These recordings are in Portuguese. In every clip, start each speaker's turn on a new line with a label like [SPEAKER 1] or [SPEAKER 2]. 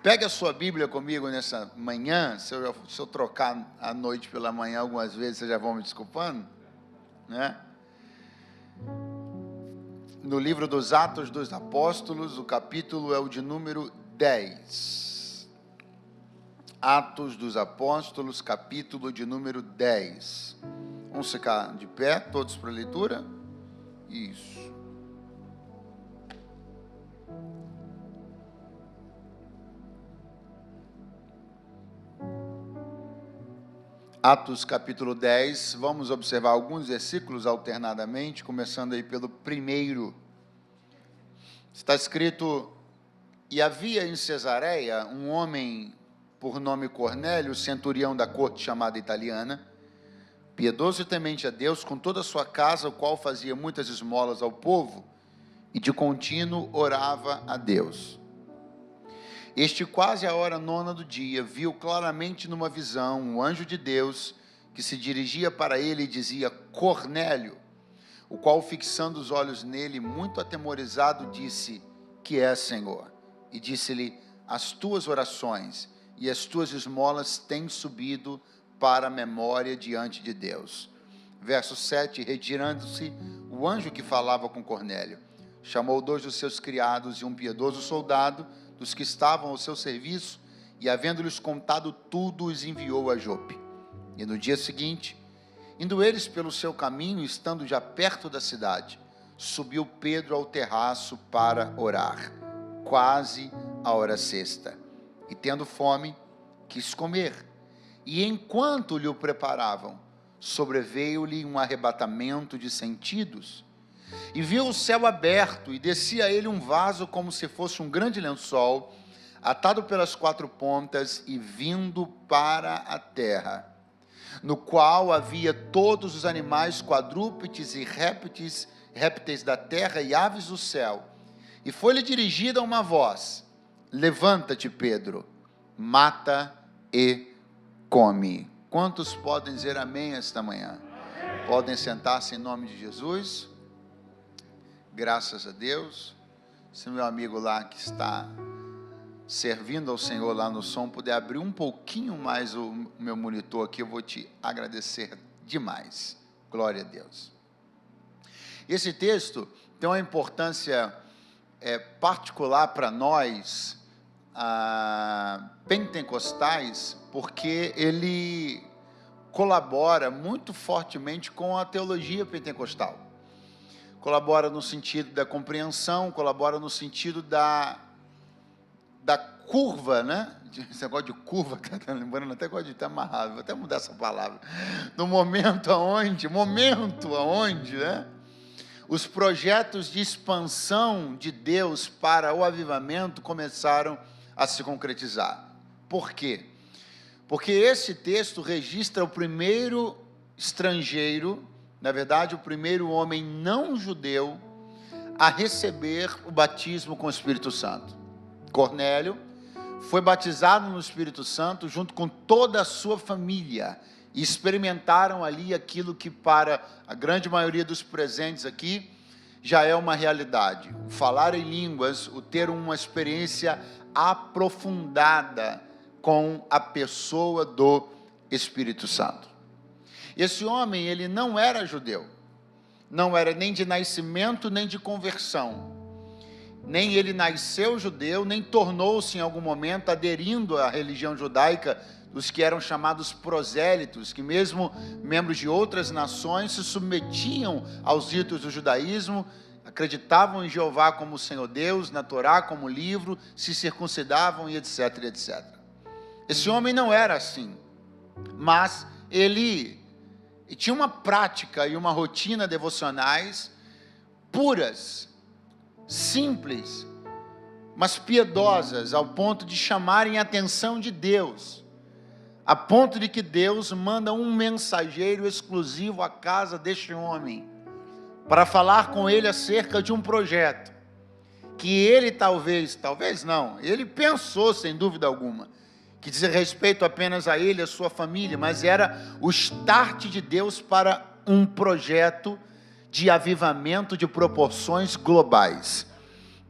[SPEAKER 1] Pegue a sua Bíblia comigo nessa manhã. Se eu trocar a noite pela manhã algumas vezes, vocês já vão me desculpando, né? No livro dos Atos dos Apóstolos, o capítulo é o de número 10. Atos dos Apóstolos, capítulo de número 10. Vamos ficar de pé, todos para a leitura? Isso. Atos capítulo 10, vamos observar alguns versículos alternadamente, começando aí pelo primeiro. Está escrito: e havia em Cesareia um homem por nome Cornélio, centurião da corte chamada italiana, piedoso e temente a Deus, com toda a sua casa, o qual fazia muitas esmolas ao povo, e de contínuo orava a Deus. Este, quase à hora 9 do dia, viu claramente numa visão um anjo de Deus que se dirigia para ele e dizia: Cornélio, o qual, fixando os olhos nele, muito atemorizado, disse: que é, Senhor? E disse-lhe: as tuas orações e as tuas esmolas têm subido para a memória diante de Deus. Verso 7, retirando-se o anjo que falava com Cornélio, chamou 2 dos seus criados e um piedoso soldado dos que estavam ao seu serviço, e havendo-lhes contado tudo, os enviou a Jope. E no dia seguinte, indo eles pelo seu caminho, estando já perto da cidade, subiu Pedro ao terraço para orar, quase a hora sexta. E tendo fome, quis comer. E enquanto lhe o preparavam, sobreveio-lhe um arrebatamento de sentidos, e viu o céu aberto, e descia a ele um vaso como se fosse um grande lençol, atado pelas 4 pontas e vindo para a terra, no qual havia todos os animais quadrúpedes e répteis da terra e aves do céu. E foi-lhe dirigida uma voz: levanta-te, Pedro, mata e come. Quantos podem dizer amém esta manhã? Podem sentar-se em nome de Jesus. Graças a Deus. Se meu amigo lá que está servindo ao Senhor lá no som puder abrir um pouquinho mais o meu monitor aqui, eu vou te agradecer demais. Glória a Deus. Esse texto tem uma importância particular para nós, pentecostais, porque ele colabora muito fortemente com a teologia pentecostal. Colabora no sentido da compreensão, colabora no sentido da curva, né? Esse negócio de curva, tá lembrando, até gosto de estar amarrado, vou até mudar essa palavra. No momento aonde, né? Os projetos de expansão de Deus para o avivamento começaram a se concretizar. Por quê? Porque esse texto registra o primeiro estrangeiro, na verdade, o primeiro homem não judeu a receber o batismo com o Espírito Santo. Cornélio foi batizado no Espírito Santo junto com toda a sua família, e experimentaram ali aquilo que para a grande maioria dos presentes aqui já é uma realidade: o falar em línguas, o ter uma experiência aprofundada com a pessoa do Espírito Santo. Esse homem, ele não era judeu, não era nem de nascimento, nem de conversão, nem ele nasceu judeu, nem tornou-se em algum momento aderindo à religião judaica, dos que eram chamados prosélitos, que mesmo membros de outras nações se submetiam aos ritos do judaísmo, acreditavam em Jeová como Senhor Deus, na Torá como livro, se circuncidavam e etc, etc. Esse homem não era assim, mas ele tinha uma prática e uma rotina devocionais puras, simples, mas piedosas, ao ponto de chamarem a atenção de Deus, a ponto de que Deus manda um mensageiro exclusivo à casa deste homem, para falar com ele acerca de um projeto, que ele talvez não, ele pensou sem dúvida alguma, que diz respeito apenas a ele e a sua família, mas era o start de Deus para um projeto de avivamento de proporções globais.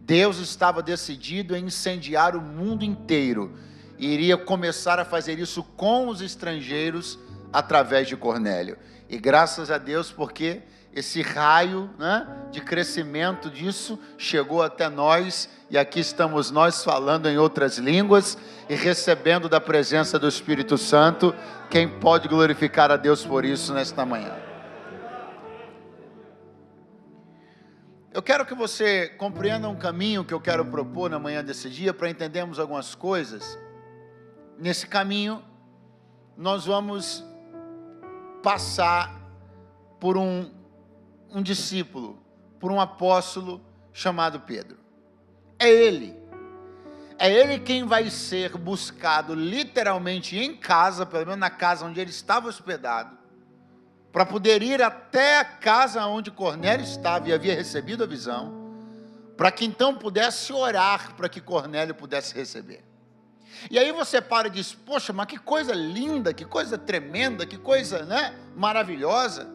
[SPEAKER 1] Deus estava decidido em incendiar o mundo inteiro, e iria começar a fazer isso com os estrangeiros, através de Cornélio. E graças a Deus, porque esse raio, de crescimento disso chegou até nós, e aqui estamos nós falando em outras línguas e recebendo da presença do Espírito Santo. Quem pode glorificar a Deus por isso nesta manhã? Eu quero que você compreenda um caminho que eu quero propor na manhã desse dia, para entendermos algumas coisas. Nesse caminho, nós vamos passar por um discípulo, por um apóstolo chamado Pedro. É ele quem vai ser buscado literalmente em casa, pelo menos na casa onde ele estava hospedado, para poder ir até a casa onde Cornélio estava e havia recebido a visão, para que então pudesse orar para que Cornélio pudesse receber. E aí você para e diz: poxa, mas que coisa linda, que coisa tremenda, que coisa, maravilhosa.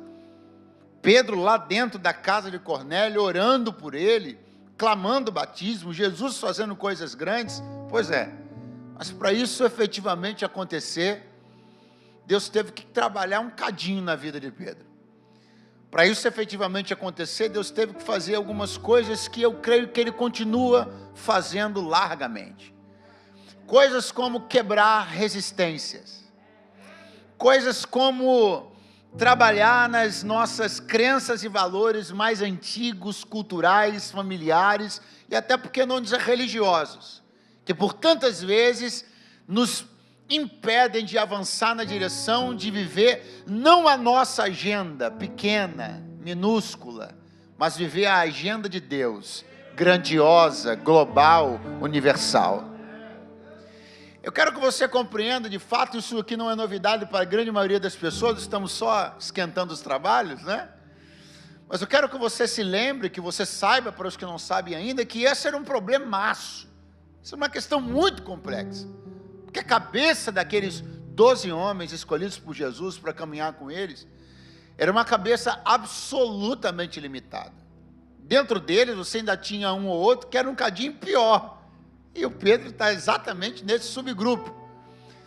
[SPEAKER 1] Pedro lá dentro da casa de Cornélio, orando por ele, clamando o batismo, Jesus fazendo coisas grandes. Pois é, mas para isso efetivamente acontecer, Deus teve que trabalhar um cadinho na vida de Pedro. Para isso efetivamente acontecer, Deus teve que fazer algumas coisas que eu creio que Ele continua fazendo largamente. Coisas como quebrar resistências, coisas como trabalhar nas nossas crenças e valores mais antigos, culturais, familiares, e até porque não dizer religiosos, que por tantas vezes nos impedem de avançar na direção de viver não a nossa agenda pequena, minúscula, mas viver a agenda de Deus, grandiosa, global, universal. Eu quero que você compreenda, de fato, isso aqui não é novidade para a grande maioria das pessoas, estamos só esquentando os trabalhos, Mas eu quero que você se lembre, que você saiba, para os que não sabem ainda, que esse era um problemaço. Isso é uma questão muito complexa. Porque a cabeça daqueles 12 homens escolhidos por Jesus para caminhar com eles, era uma cabeça absolutamente limitada. Dentro deles você ainda tinha um ou outro que era um cadinho pior. E o Pedro está exatamente nesse subgrupo.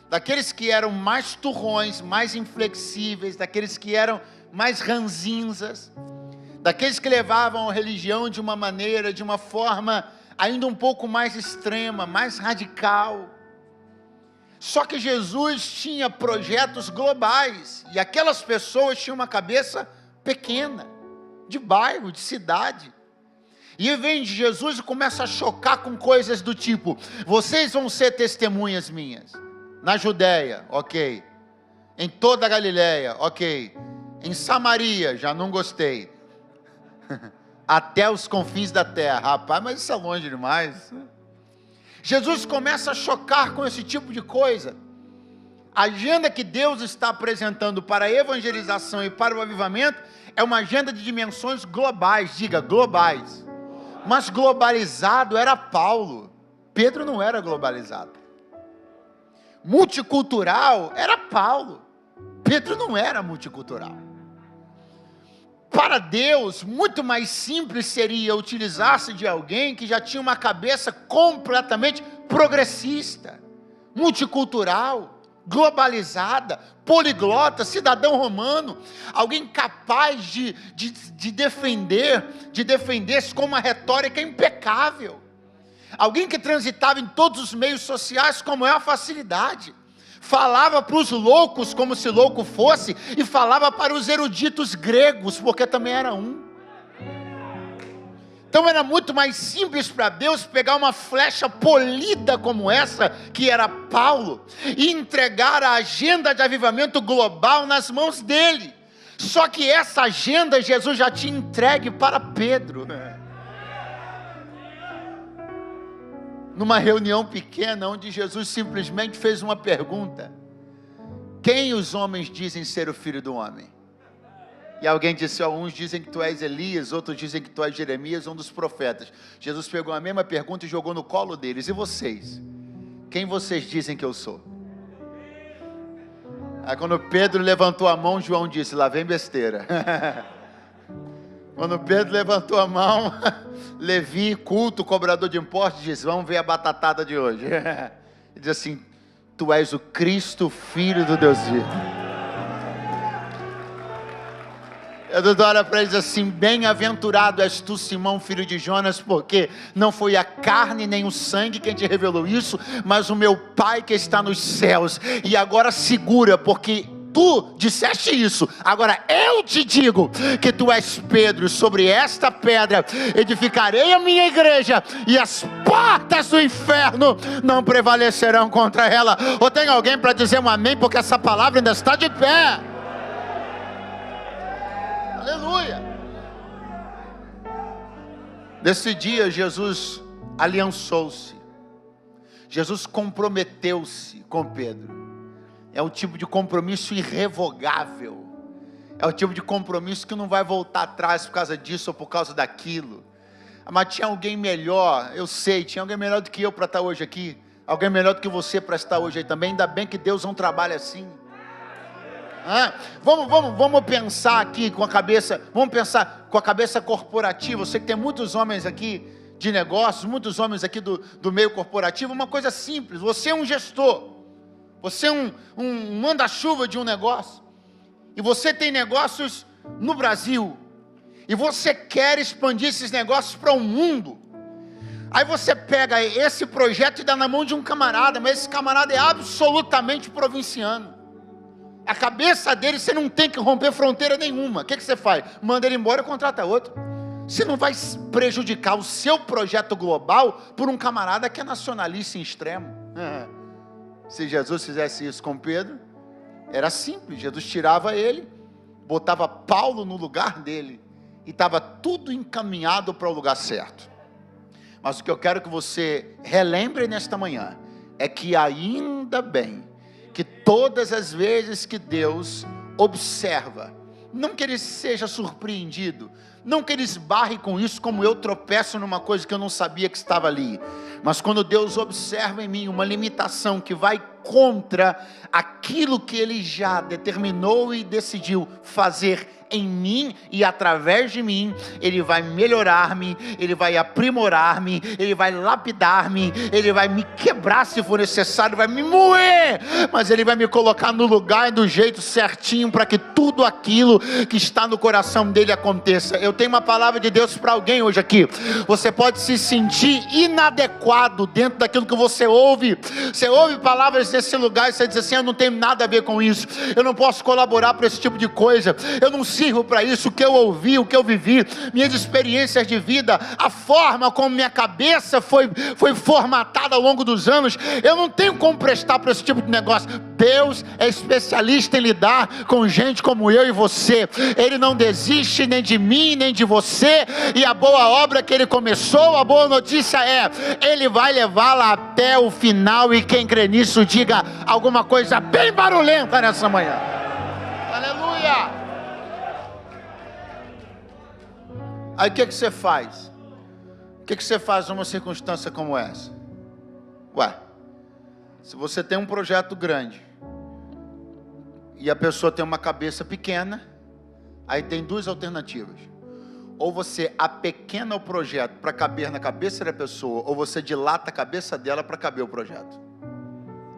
[SPEAKER 1] Daqueles que eram mais turrões, mais inflexíveis, daqueles que eram mais ranzinzas, daqueles que levavam a religião de uma maneira, de uma forma ainda um pouco mais extrema, mais radical. Só que Jesus tinha projetos globais, e aquelas pessoas tinham uma cabeça pequena, de bairro, de cidade. E vem de Jesus e começa a chocar com coisas do tipo: vocês vão ser testemunhas minhas, na Judéia, ok, em toda a Galileia, ok, em Samaria, já não gostei, até os confins da terra. Rapaz, mas isso é longe demais. Jesus começa a chocar com esse tipo de coisa. A agenda que Deus está apresentando para a evangelização e para o avivamento é uma agenda de dimensões globais, diga globais. Mas globalizado era Paulo, Pedro não era globalizado. Multicultural era Paulo, Pedro não era multicultural. Para Deus, muito mais simples seria utilizar-se de alguém que já tinha uma cabeça completamente progressista, multicultural, globalizada, poliglota, cidadão romano, alguém capaz de defender-se com uma retórica impecável, alguém que transitava em todos os meios sociais com a maior facilidade, falava para os loucos como se louco fosse, e falava para os eruditos gregos, porque também era um. Então era muito mais simples para Deus pegar uma flecha polida como essa, que era Paulo, e entregar a agenda de avivamento global nas mãos dele. Só que essa agenda Jesus já tinha entregue para Pedro. Numa reunião pequena, onde Jesus simplesmente fez uma pergunta: quem os homens dizem ser o Filho do Homem? E alguém disse: uns dizem que tu és Elias, outros dizem que tu és Jeremias, um dos profetas. Jesus pegou a mesma pergunta e jogou no colo deles: e vocês? Quem vocês dizem que eu sou? Aí quando Pedro levantou a mão, João disse: lá vem besteira. Quando Pedro levantou a mão, Levi, culto, cobrador de impostos, diz: vamos ver a batatada de hoje. Ele diz assim: tu és o Cristo, Filho do Deus vivo. Jesus olha para ele e diz assim: bem-aventurado és tu, Simão, filho de Jonas, porque não foi a carne nem o sangue quem te revelou isso, mas o meu Pai que está nos céus. E agora segura, porque tu disseste isso. Agora eu te digo que tu és Pedro, e sobre esta pedra edificarei a minha igreja, e as portas do inferno não prevalecerão contra ela. Ou tem alguém para dizer um amém, porque essa palavra ainda está de pé? Aleluia. Nesse dia Jesus aliançou-se, Jesus comprometeu-se com Pedro. É um tipo de compromisso irrevogável, é o tipo de compromisso que não vai voltar atrás por causa disso ou por causa daquilo. Mas tinha alguém melhor, eu sei, tinha alguém melhor do que eu para estar hoje aqui, alguém melhor do que você para estar hoje aí também. Ainda bem que Deus não trabalha assim. Vamos pensar aqui com a cabeça, vamos pensar com a cabeça corporativa. Eu sei que tem muitos homens aqui de negócios, muitos homens aqui do meio corporativo. Uma coisa simples: você é um gestor, você é um manda-chuva de um negócio, e você tem negócios no Brasil, e você quer expandir esses negócios para o mundo. Aí você pega esse projeto e dá na mão de um camarada, mas esse camarada é absolutamente provinciano. A cabeça dele, você não tem que romper fronteira nenhuma. O que você faz? Manda ele embora e contrata outro. Você não vai prejudicar o seu projeto global por um camarada que é nacionalista em extremo. Se Jesus fizesse isso com Pedro, era simples. Jesus tirava ele, botava Paulo no lugar dele, e estava tudo encaminhado para o lugar certo. Mas o que eu quero que você relembre nesta manhã é que ainda bem que todas as vezes que Deus observa, não que ele seja surpreendido, não que ele esbarre com isso, como eu tropeço numa coisa que eu não sabia que estava ali, mas quando Deus observa em mim uma limitação que vai contra aquilo que ele já determinou e decidiu fazer em mim e através de mim, ele vai melhorar-me, ele vai aprimorar-me, ele vai lapidar-me, ele vai me quebrar se for necessário, vai me moer, mas ele vai me colocar no lugar e do jeito certinho para que tudo aquilo que está no coração dele aconteça. Eu tenho uma palavra de Deus para alguém hoje aqui. Você pode se sentir inadequado dentro daquilo que você ouve palavras nesse lugar e você diz assim: eu não tenho nada a ver com isso, eu não posso colaborar para esse tipo de coisa, eu não sirvo para isso. O que eu ouvi, o que eu vivi, minhas experiências de vida, a forma como minha cabeça foi formatada ao longo dos anos, eu não tenho como prestar para esse tipo de negócio. Deus é especialista em lidar com gente como eu e você. Ele não desiste nem de mim, nem de você, e a boa obra que ele começou, a boa notícia é, ele vai levá-la até o final, e quem crê nisso, diga alguma coisa bem barulhenta nessa manhã. Aleluia! Aí o que você faz? O que você faz numa circunstância como essa? Se você tem um projeto grande e a pessoa tem uma cabeça pequena, aí tem duas alternativas: ou você apequena o projeto para caber na cabeça da pessoa, ou você dilata a cabeça dela para caber o projeto.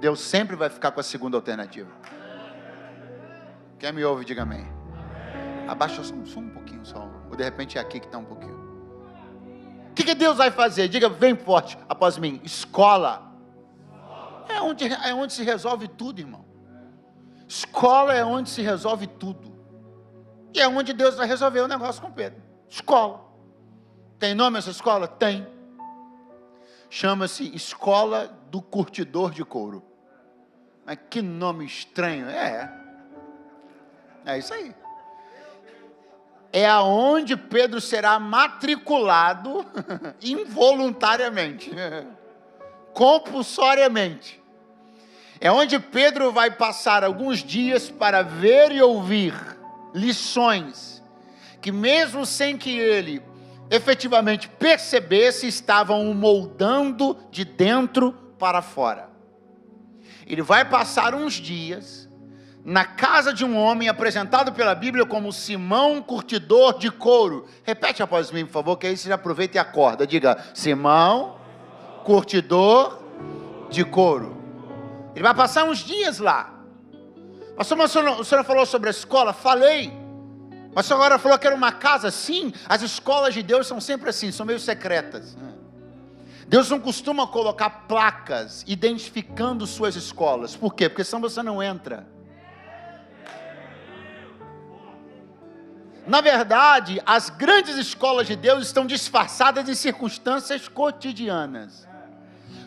[SPEAKER 1] Deus sempre vai ficar com a segunda alternativa. Quem me ouve, diga amém. Abaixa só um pouquinho, ou de repente é aqui que está um pouquinho. O que Deus vai fazer? Diga bem forte após mim: escola. É onde se resolve tudo, irmão. Escola é onde se resolve tudo. E é onde Deus vai resolver o negócio com Pedro. Escola. Tem nome essa escola? Tem. Chama-se Escola do Curtidor de Couro. Mas que nome estranho. É isso aí. É aonde Pedro será matriculado involuntariamente, compulsoriamente. É onde Pedro vai passar alguns dias para ver e ouvir lições que, mesmo sem que ele efetivamente percebesse, estavam o moldando de dentro para fora. Ele vai passar uns dias na casa de um homem apresentado pela Bíblia como Simão, curtidor de couro. Repete após mim, por favor, que aí você já aproveita e acorda. Diga, Simão, curtidor de couro. Ele vai passar uns dias lá. Pastor, mas o senhor falou sobre a escola? Falei. Mas o senhor agora falou que era uma casa? Sim, as escolas de Deus são sempre assim, são meio secretas. Deus não costuma colocar placas identificando suas escolas. Por quê? Porque senão você não entra. Na verdade, as grandes escolas de Deus estão disfarçadas de circunstâncias cotidianas.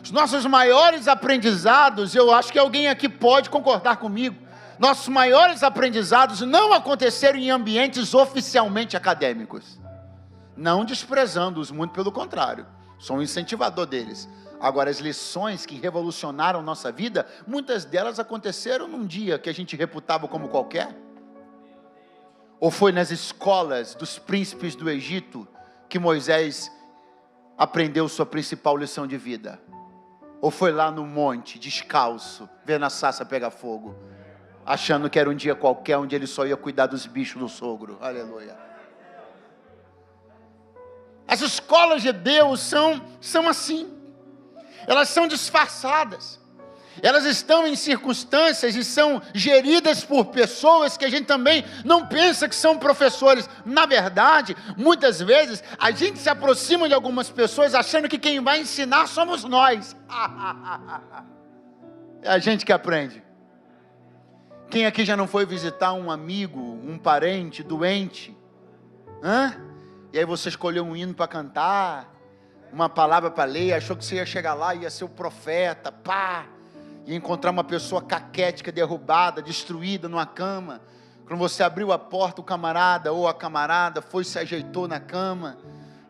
[SPEAKER 1] Os nossos maiores aprendizados, eu acho que alguém aqui pode concordar comigo, nossos maiores aprendizados não aconteceram em ambientes oficialmente acadêmicos. Não desprezando-os, muito pelo contrário, sou um incentivador deles. Agora, as lições que revolucionaram nossa vida, muitas delas aconteceram num dia que a gente reputava como qualquer. Ou foi nas escolas dos príncipes do Egito que Moisés aprendeu sua principal lição de vida? Ou foi lá no monte, descalço, vendo a sarça pegar fogo, achando que era um dia qualquer, onde ele só ia cuidar dos bichos do sogro? Aleluia. As escolas de Deus são assim. Elas são disfarçadas. Elas estão em circunstâncias e são geridas por pessoas que a gente também não pensa que são professores. Na verdade, muitas vezes, a gente se aproxima de algumas pessoas achando que quem vai ensinar somos nós. É a gente que aprende. Quem aqui já não foi visitar um amigo, um parente doente? E aí você escolheu um hino para cantar, uma palavra para ler, achou que você ia chegar lá e ia ser o profeta, e encontrar uma pessoa caquética, derrubada, destruída numa cama. Quando você abriu a porta, o camarada ou a camarada foi e se ajeitou na cama,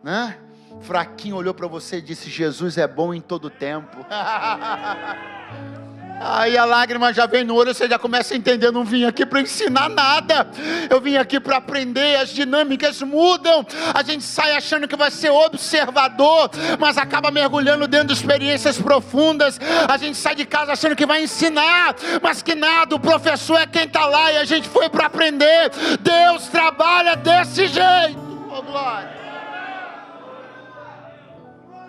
[SPEAKER 1] né? Fraquinho olhou para você e disse: Jesus é bom em todo tempo. Aí a lágrima já vem no olho, você já começa a entender, não vim aqui para ensinar nada, eu vim aqui para aprender, as dinâmicas mudam, a gente sai achando que vai ser observador, mas acaba mergulhando dentro de experiências profundas, a gente sai de casa achando que vai ensinar, mas que nada, o professor é quem está lá e a gente foi para aprender. Deus trabalha desse jeito, oh glória.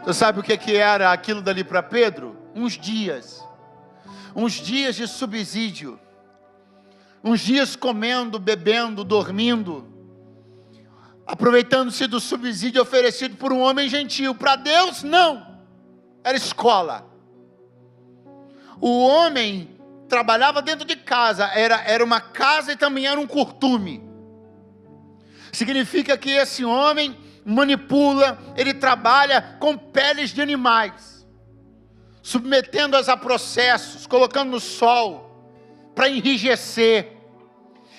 [SPEAKER 1] Você sabe o que era aquilo dali para Pedro? Uns dias de subsídio, uns dias comendo, bebendo, dormindo, aproveitando-se do subsídio oferecido por um homem gentil. Para Deus não, era escola. O homem trabalhava dentro de casa, era uma casa e também era um curtume. Significa que esse homem manipula, ele trabalha com peles de animais, submetendo-as a processos, colocando no sol, para enrijecer,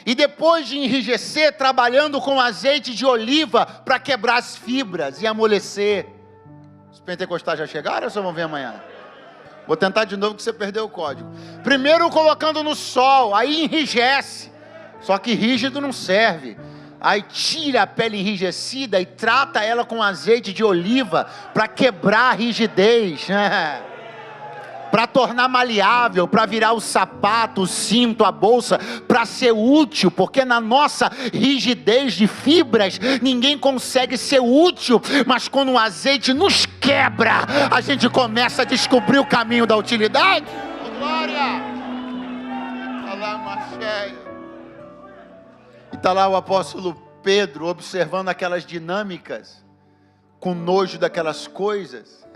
[SPEAKER 1] e depois de enrijecer, trabalhando com azeite de oliva, para quebrar as fibras e amolecer. Os pentecostais já chegaram ou só vão ver amanhã? Vou tentar de novo que você perdeu o código. Primeiro colocando no sol, aí enrijece, só que rígido não serve. Aí tira a pele enrijecida e trata ela com azeite de oliva, para quebrar a rigidez, para tornar maleável, para virar o sapato, o cinto, a bolsa, para ser útil, porque na nossa rigidez de fibras, ninguém consegue ser útil, mas quando o azeite nos quebra, a gente começa a descobrir o caminho da utilidade. Glória! E está lá o apóstolo Pedro, observando aquelas dinâmicas, com nojo daquelas coisas,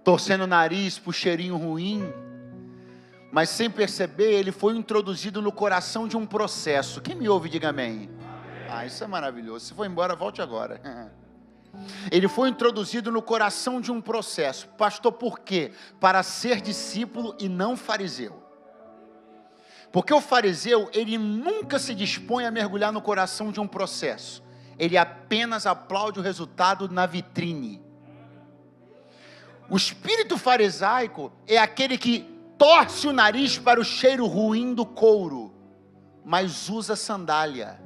[SPEAKER 1] torcendo o nariz para o cheirinho ruim, mas sem perceber, ele foi introduzido no coração de um processo. Quem me ouve, diga amém. Isso é maravilhoso. Se for embora, volte agora. Ele foi introduzido no coração de um processo. Pastor, por quê? Para ser discípulo e não fariseu. Porque o fariseu, ele nunca se dispõe a mergulhar no coração de um processo. Ele apenas aplaude o resultado na vitrine. O espírito farisaico é aquele que torce o nariz para o cheiro ruim do couro, mas usa sandália.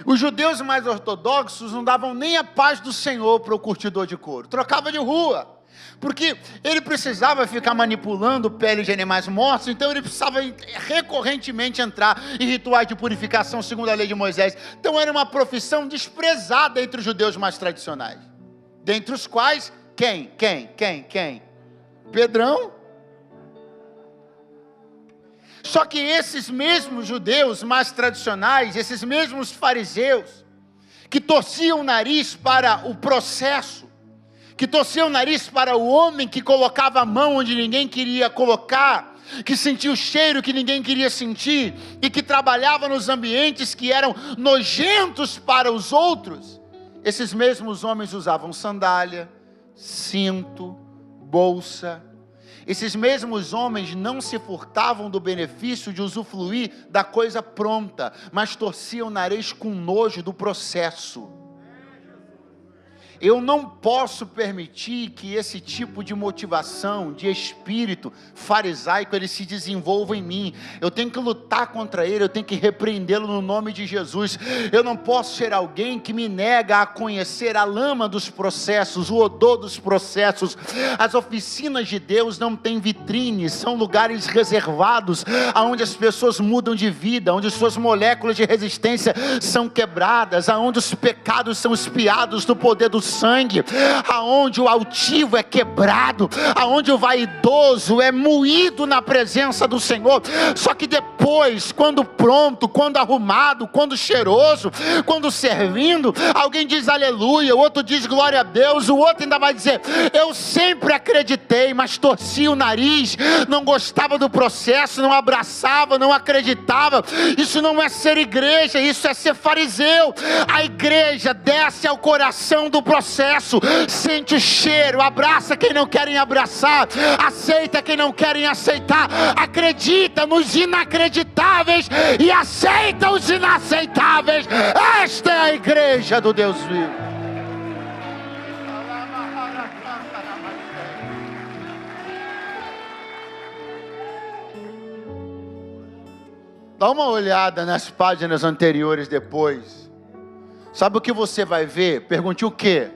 [SPEAKER 1] Os judeus mais ortodoxos não davam nem a paz do Senhor para o curtidor de couro, trocava de rua, porque ele precisava ficar manipulando pele de animais mortos, então ele precisava recorrentemente entrar em rituais de purificação segundo a lei de Moisés. Então era uma profissão desprezada entre os judeus mais tradicionais, dentre os quais, quem? Pedrão. Só que esses mesmos judeus mais tradicionais, esses mesmos fariseus, que torciam o nariz para o processo, que torciam o nariz para o homem que colocava a mão onde ninguém queria colocar, que sentia o cheiro que ninguém queria sentir, e que trabalhava nos ambientes que eram nojentos para os outros, esses mesmos homens usavam sandália, cinto, bolsa. Esses mesmos homens não se furtavam do benefício de usufruir da coisa pronta, mas torciam o nariz com nojo do processo. Eu não posso permitir que esse tipo de motivação, de espírito farisaico, ele se desenvolva em mim. Eu tenho que lutar contra ele, eu tenho que repreendê-lo no nome de Jesus. Eu não posso ser alguém que me nega a conhecer a lama dos processos, o odor dos processos. As oficinas de Deus não têm vitrines, são lugares reservados, onde as pessoas mudam de vida, onde suas moléculas de resistência são quebradas, onde os pecados são espiados do poder do sangue, aonde o altivo é quebrado, aonde o vaidoso é moído na presença do Senhor. Só que depois, quando pronto, quando arrumado, quando cheiroso, quando servindo, alguém diz aleluia, o outro diz glória a Deus, o outro ainda vai dizer, eu sempre acreditei, mas torcia o nariz, não gostava do processo, não abraçava, não acreditava. Isso não é ser igreja, isso é ser fariseu. A igreja desce ao coração do processo, sente o cheiro, abraça quem não querem abraçar, aceita quem não querem aceitar, acredita nos inacreditáveis e aceita os inaceitáveis. Esta é a igreja do Deus vivo. Dá uma olhada nas páginas anteriores depois. Sabe o que você vai ver? Pergunte o quê?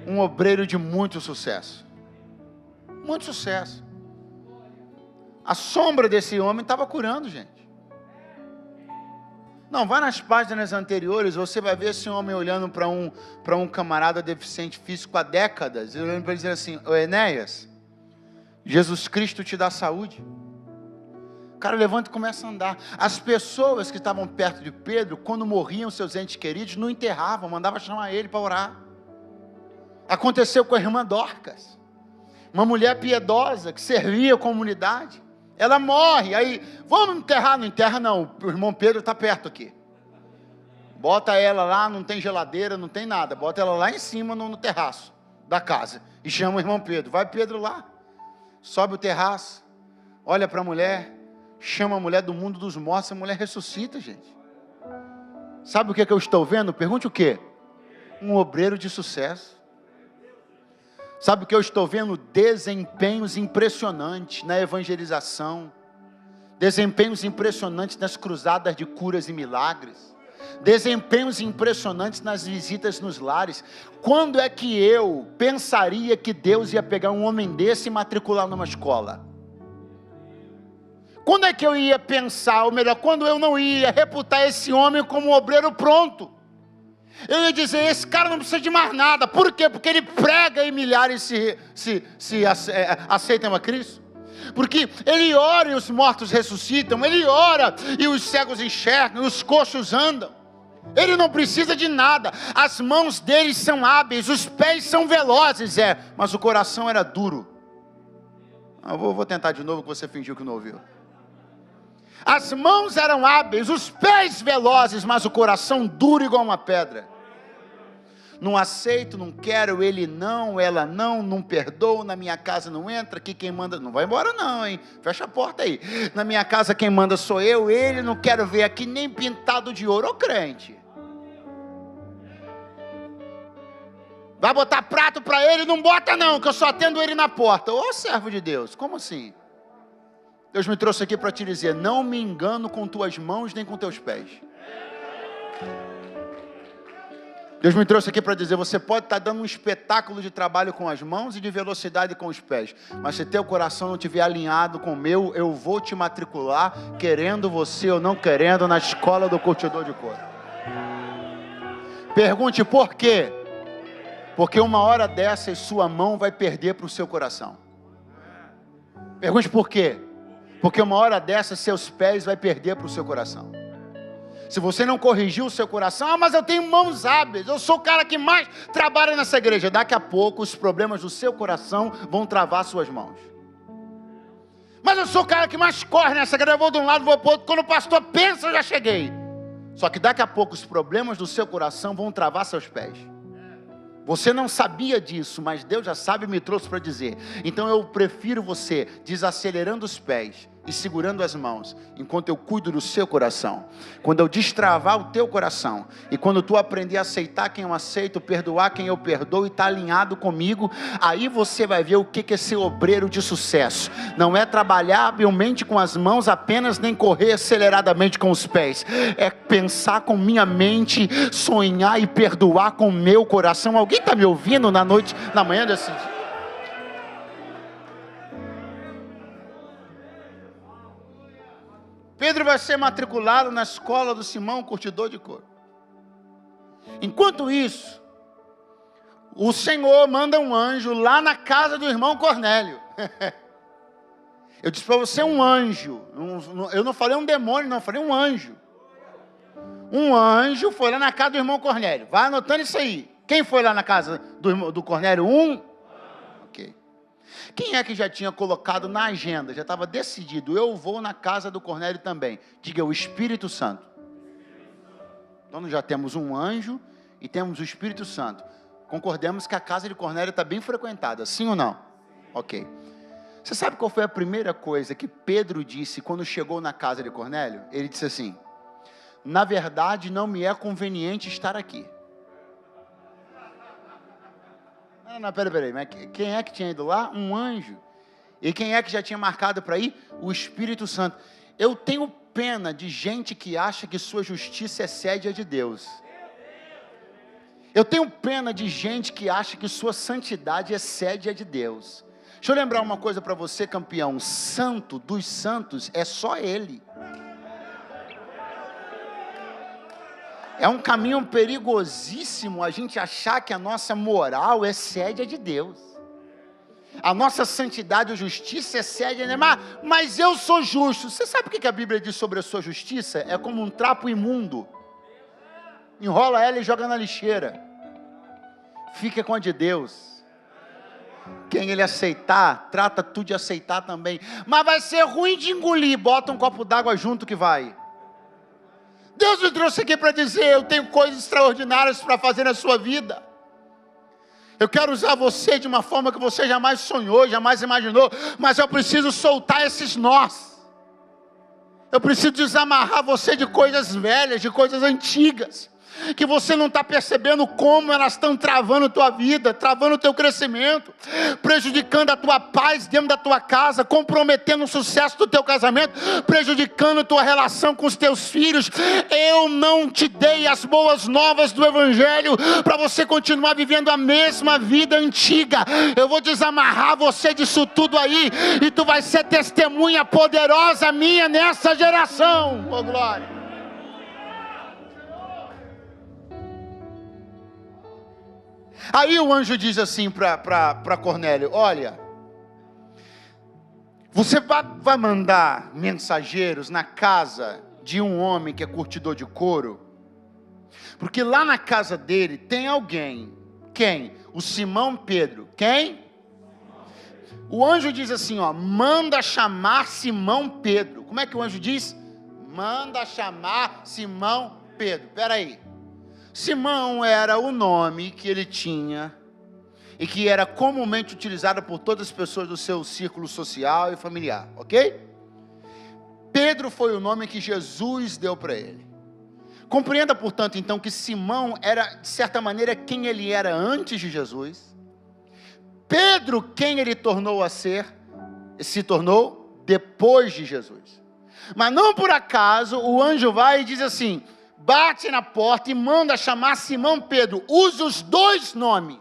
[SPEAKER 1] Um obreiro de muito sucesso. Muito sucesso. A sombra desse homem estava curando, gente. Não, vai nas páginas anteriores, você vai ver esse homem olhando para um camarada deficiente físico há décadas, e olhando para ele dizer assim, ô Enéas, Jesus Cristo te dá saúde. O cara levanta e começa a andar. As pessoas que estavam perto de Pedro, quando morriam seus entes queridos, não enterravam, mandavam chamar ele para orar. Aconteceu com a irmã Dorcas, uma mulher piedosa que servia a comunidade. Ela morre, aí, vamos enterrar? Não enterra não, o irmão Pedro está perto aqui. Bota ela lá, não tem geladeira, não tem nada, bota ela lá em cima no terraço da casa, e chama o irmão Pedro. Vai Pedro lá, sobe o terraço, olha para a mulher, chama a mulher do mundo dos mortos, a mulher ressuscita, gente. Sabe o que eu estou vendo? Pergunte o quê? Um obreiro de sucesso. Sabe o que eu estou vendo? Desempenhos impressionantes na evangelização, desempenhos impressionantes nas cruzadas de curas e milagres, desempenhos impressionantes nas visitas nos lares. Quando é que eu pensaria que Deus ia pegar um homem desse e matricular numa escola? Quando é que eu ia pensar, ou melhor, quando eu não ia reputar esse homem como um obreiro pronto? Eu ia dizer, esse cara não precisa de mais nada. Por quê? Porque ele prega e milhares aceitam a Cristo. Porque ele ora e os mortos ressuscitam, ele ora e os cegos enxergam, os coxos andam. Ele não precisa de nada, as mãos dele são hábeis, os pés são velozes, mas o coração era duro. Eu vou tentar de novo, que você fingiu que não ouviu. As mãos eram hábeis, os pés velozes, mas o coração duro igual uma pedra. Não aceito, não quero, ele não, ela não perdoa, na minha casa não entra, aqui quem manda, não vai embora não, hein? Fecha a porta aí. Na minha casa quem manda sou eu, ele não quero ver aqui nem pintado de ouro. Ô crente, vai botar prato para ele? Não bota não, que eu só atendo ele na porta. Ô servo de Deus, como assim? Deus me trouxe aqui para te dizer, não me engano com tuas mãos nem com teus pés. Deus me trouxe aqui para dizer, você pode estar dando um espetáculo de trabalho com as mãos e de velocidade com os pés, mas se teu coração não estiver alinhado com o meu, eu vou te matricular, querendo você ou não querendo, na escola do curtidor de couro. Pergunte por quê? Porque uma hora dessas sua mão vai perder para o seu coração. Pergunte por quê? Porque uma hora dessas seus pés vai perder para o seu coração. Se você não corrigir o seu coração, mas eu tenho mãos hábeis, eu sou o cara que mais trabalha nessa igreja. Daqui a pouco os problemas do seu coração vão travar suas mãos. Mas eu sou o cara que mais corre nessa igreja, eu vou de um lado, vou para o outro. Quando o pastor pensa, eu já cheguei. Só que daqui a pouco os problemas do seu coração vão travar seus pés. Você não sabia disso, mas Deus já sabe e me trouxe para dizer. Então eu prefiro você desacelerando os pés e segurando as mãos, enquanto eu cuido do seu coração. Quando eu destravar o teu coração, e quando tu aprender a aceitar quem eu aceito, perdoar quem eu perdoo e estar alinhado comigo, aí você vai ver o que é ser obreiro de sucesso. Não é trabalhar habilmente com as mãos apenas, nem correr aceleradamente com os pés. É pensar com minha mente, sonhar e perdoar com o meu coração. Alguém está me ouvindo na manhã desse dia? Pedro vai ser matriculado na escola do Simão, curtidor de couro. Enquanto isso, o Senhor manda um anjo lá na casa do irmão Cornélio. Eu disse para você um anjo. Eu não falei um demônio, não, eu falei um anjo. Um anjo foi lá na casa do irmão Cornélio. Vai anotando isso aí. Quem foi lá na casa do Cornélio? Ok. Quem é que já tinha colocado na agenda, já estava decidido, eu vou na casa do Cornélio também? Diga, o Espírito Santo. Então nós já temos um anjo e temos o Espírito Santo. Concordemos que a casa de Cornélio está bem frequentada, sim ou não? Ok. Você sabe qual foi a primeira coisa que Pedro disse quando chegou na casa de Cornélio? Ele disse assim, na verdade não me é conveniente estar aqui. Não, peraí, mas quem é que tinha ido lá? Um anjo. E quem é que já tinha marcado para ir? O Espírito Santo. Eu tenho pena de gente que acha que sua justiça excede a de Deus. Eu tenho pena de gente que acha que sua santidade excede a de Deus. Deixa eu lembrar uma coisa para você, campeão. Santo dos santos é só Ele. É um caminho perigosíssimo a gente achar que a nossa moral excede a de Deus. A nossa santidade e justiça excede a de Deus. Mas eu sou justo. Você sabe o que a Bíblia diz sobre a sua justiça? É como um trapo imundo. Enrola ela e joga na lixeira. Fica com a de Deus. Quem Ele aceitar, trata tu de aceitar também. Mas vai ser ruim de engolir. Bota um copo d'água junto que vai. Deus me trouxe aqui para dizer, eu tenho coisas extraordinárias para fazer na sua vida. Eu quero usar você de uma forma que você jamais sonhou, jamais imaginou, mas eu preciso soltar esses nós. Eu preciso desamarrar você de coisas velhas, de coisas antigas, que você não está percebendo como elas estão travando a tua vida, travando o teu crescimento, prejudicando a tua paz dentro da tua casa, comprometendo o sucesso do teu casamento, prejudicando a tua relação com os teus filhos. Eu não te dei as boas novas do Evangelho para você continuar vivendo a mesma vida antiga. Eu vou desamarrar você disso tudo aí, e tu vai ser testemunha poderosa minha nessa geração. Oh glória! Aí o anjo diz assim para Cornélio, olha, você vai mandar mensageiros na casa de um homem que é curtidor de couro, porque lá na casa dele tem alguém, quem? O Simão Pedro, quem? O anjo diz assim, ó, manda chamar Simão Pedro. Como é que o anjo diz? Manda chamar Simão Pedro. Espera aí. Simão era o nome que ele tinha e que era comumente utilizado por todas as pessoas do seu círculo social e familiar, ok? Pedro foi o nome que Jesus deu para ele. Compreenda, portanto, então, que Simão era, de certa maneira, quem ele era antes de Jesus. Pedro, quem ele tornou a ser, se tornou depois de Jesus. Mas não por acaso, o anjo vai e diz assim,
[SPEAKER 2] bate na porta e manda chamar Simão Pedro. Usa os dois nomes.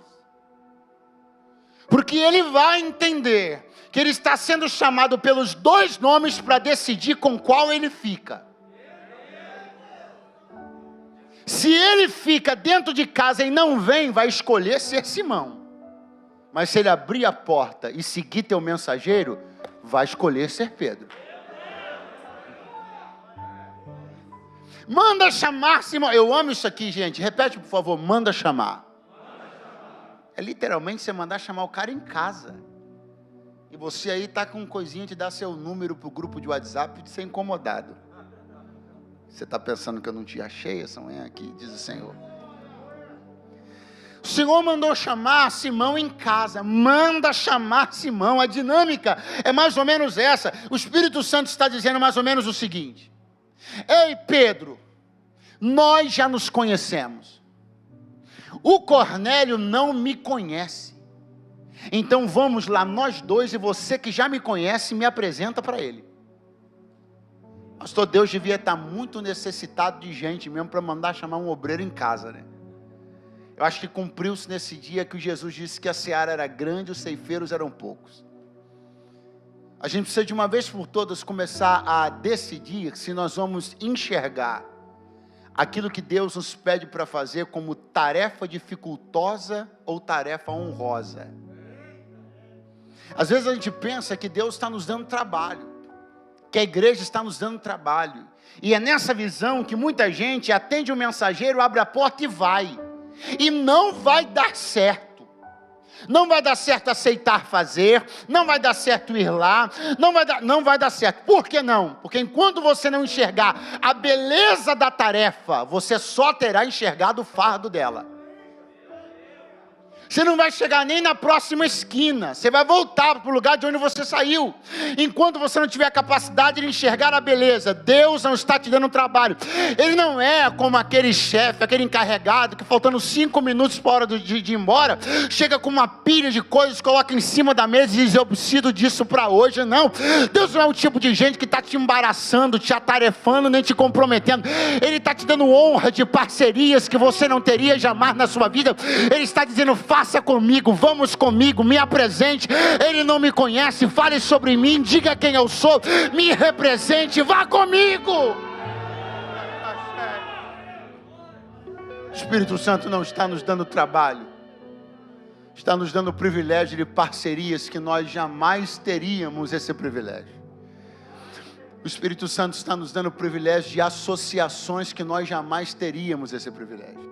[SPEAKER 2] Porque ele vai entender que ele está sendo chamado pelos dois nomes para decidir com qual ele fica. Se ele fica dentro de casa e não vem, vai escolher ser Simão. Mas se ele abrir a porta e seguir teu mensageiro, vai escolher ser Pedro. Manda chamar Simão. Eu amo isso aqui, gente. Repete, por favor. Manda chamar. É literalmente você mandar chamar o cara em casa. E você aí está com coisinha de dar seu número para o grupo de WhatsApp e de ser incomodado. Você está pensando que eu não te achei essa manhã aqui? Diz o Senhor. O Senhor mandou chamar Simão em casa. Manda chamar Simão. A dinâmica é mais ou menos essa. O Espírito Santo está dizendo mais ou menos o seguinte: ei, Pedro, nós já nos conhecemos. O Cornélio não me conhece. Então vamos lá, nós dois, e você que já me conhece, me apresenta para ele. Pastor, Deus devia estar muito necessitado de gente mesmo para mandar chamar um obreiro em casa, né? Eu acho que cumpriu-se nesse dia que Jesus disse que a seara era grande, os ceifeiros eram poucos. A gente precisa de uma vez por todas começar a decidir se nós vamos enxergar aquilo que Deus nos pede para fazer como tarefa dificultosa ou tarefa honrosa. Às vezes a gente pensa que Deus está nos dando trabalho, que a igreja está nos dando trabalho, e é nessa visão que muita gente atende o mensageiro, abre a porta e vai, e não vai dar certo. Não vai dar certo aceitar fazer, não vai dar certo ir lá, não vai dar certo. Por que não? Porque enquanto você não enxergar a beleza da tarefa, você só terá enxergado o fardo dela. Você não vai chegar nem na próxima esquina, você vai voltar para o lugar de onde você saiu, enquanto você não tiver a capacidade de enxergar a beleza. Deus não está te dando trabalho, Ele não é como aquele chefe, aquele encarregado, que faltando 5 minutos para a hora de ir embora, chega com uma pilha de coisas, coloca em cima da mesa e diz, eu preciso disso para hoje. Não, Deus não é o tipo de gente que está te embaraçando, te atarefando, nem te comprometendo. Ele está te dando honra de parcerias que você não teria jamais na sua vida. Ele está dizendo, faça comigo, vamos comigo, me apresente. Ele não me conhece, fale sobre mim, diga quem eu sou, me represente, vá comigo. O Espírito Santo não está nos dando trabalho, está nos dando o privilégio de parcerias que nós jamais teríamos esse privilégio. O Espírito Santo está nos dando o privilégio de associações que nós jamais teríamos esse privilégio.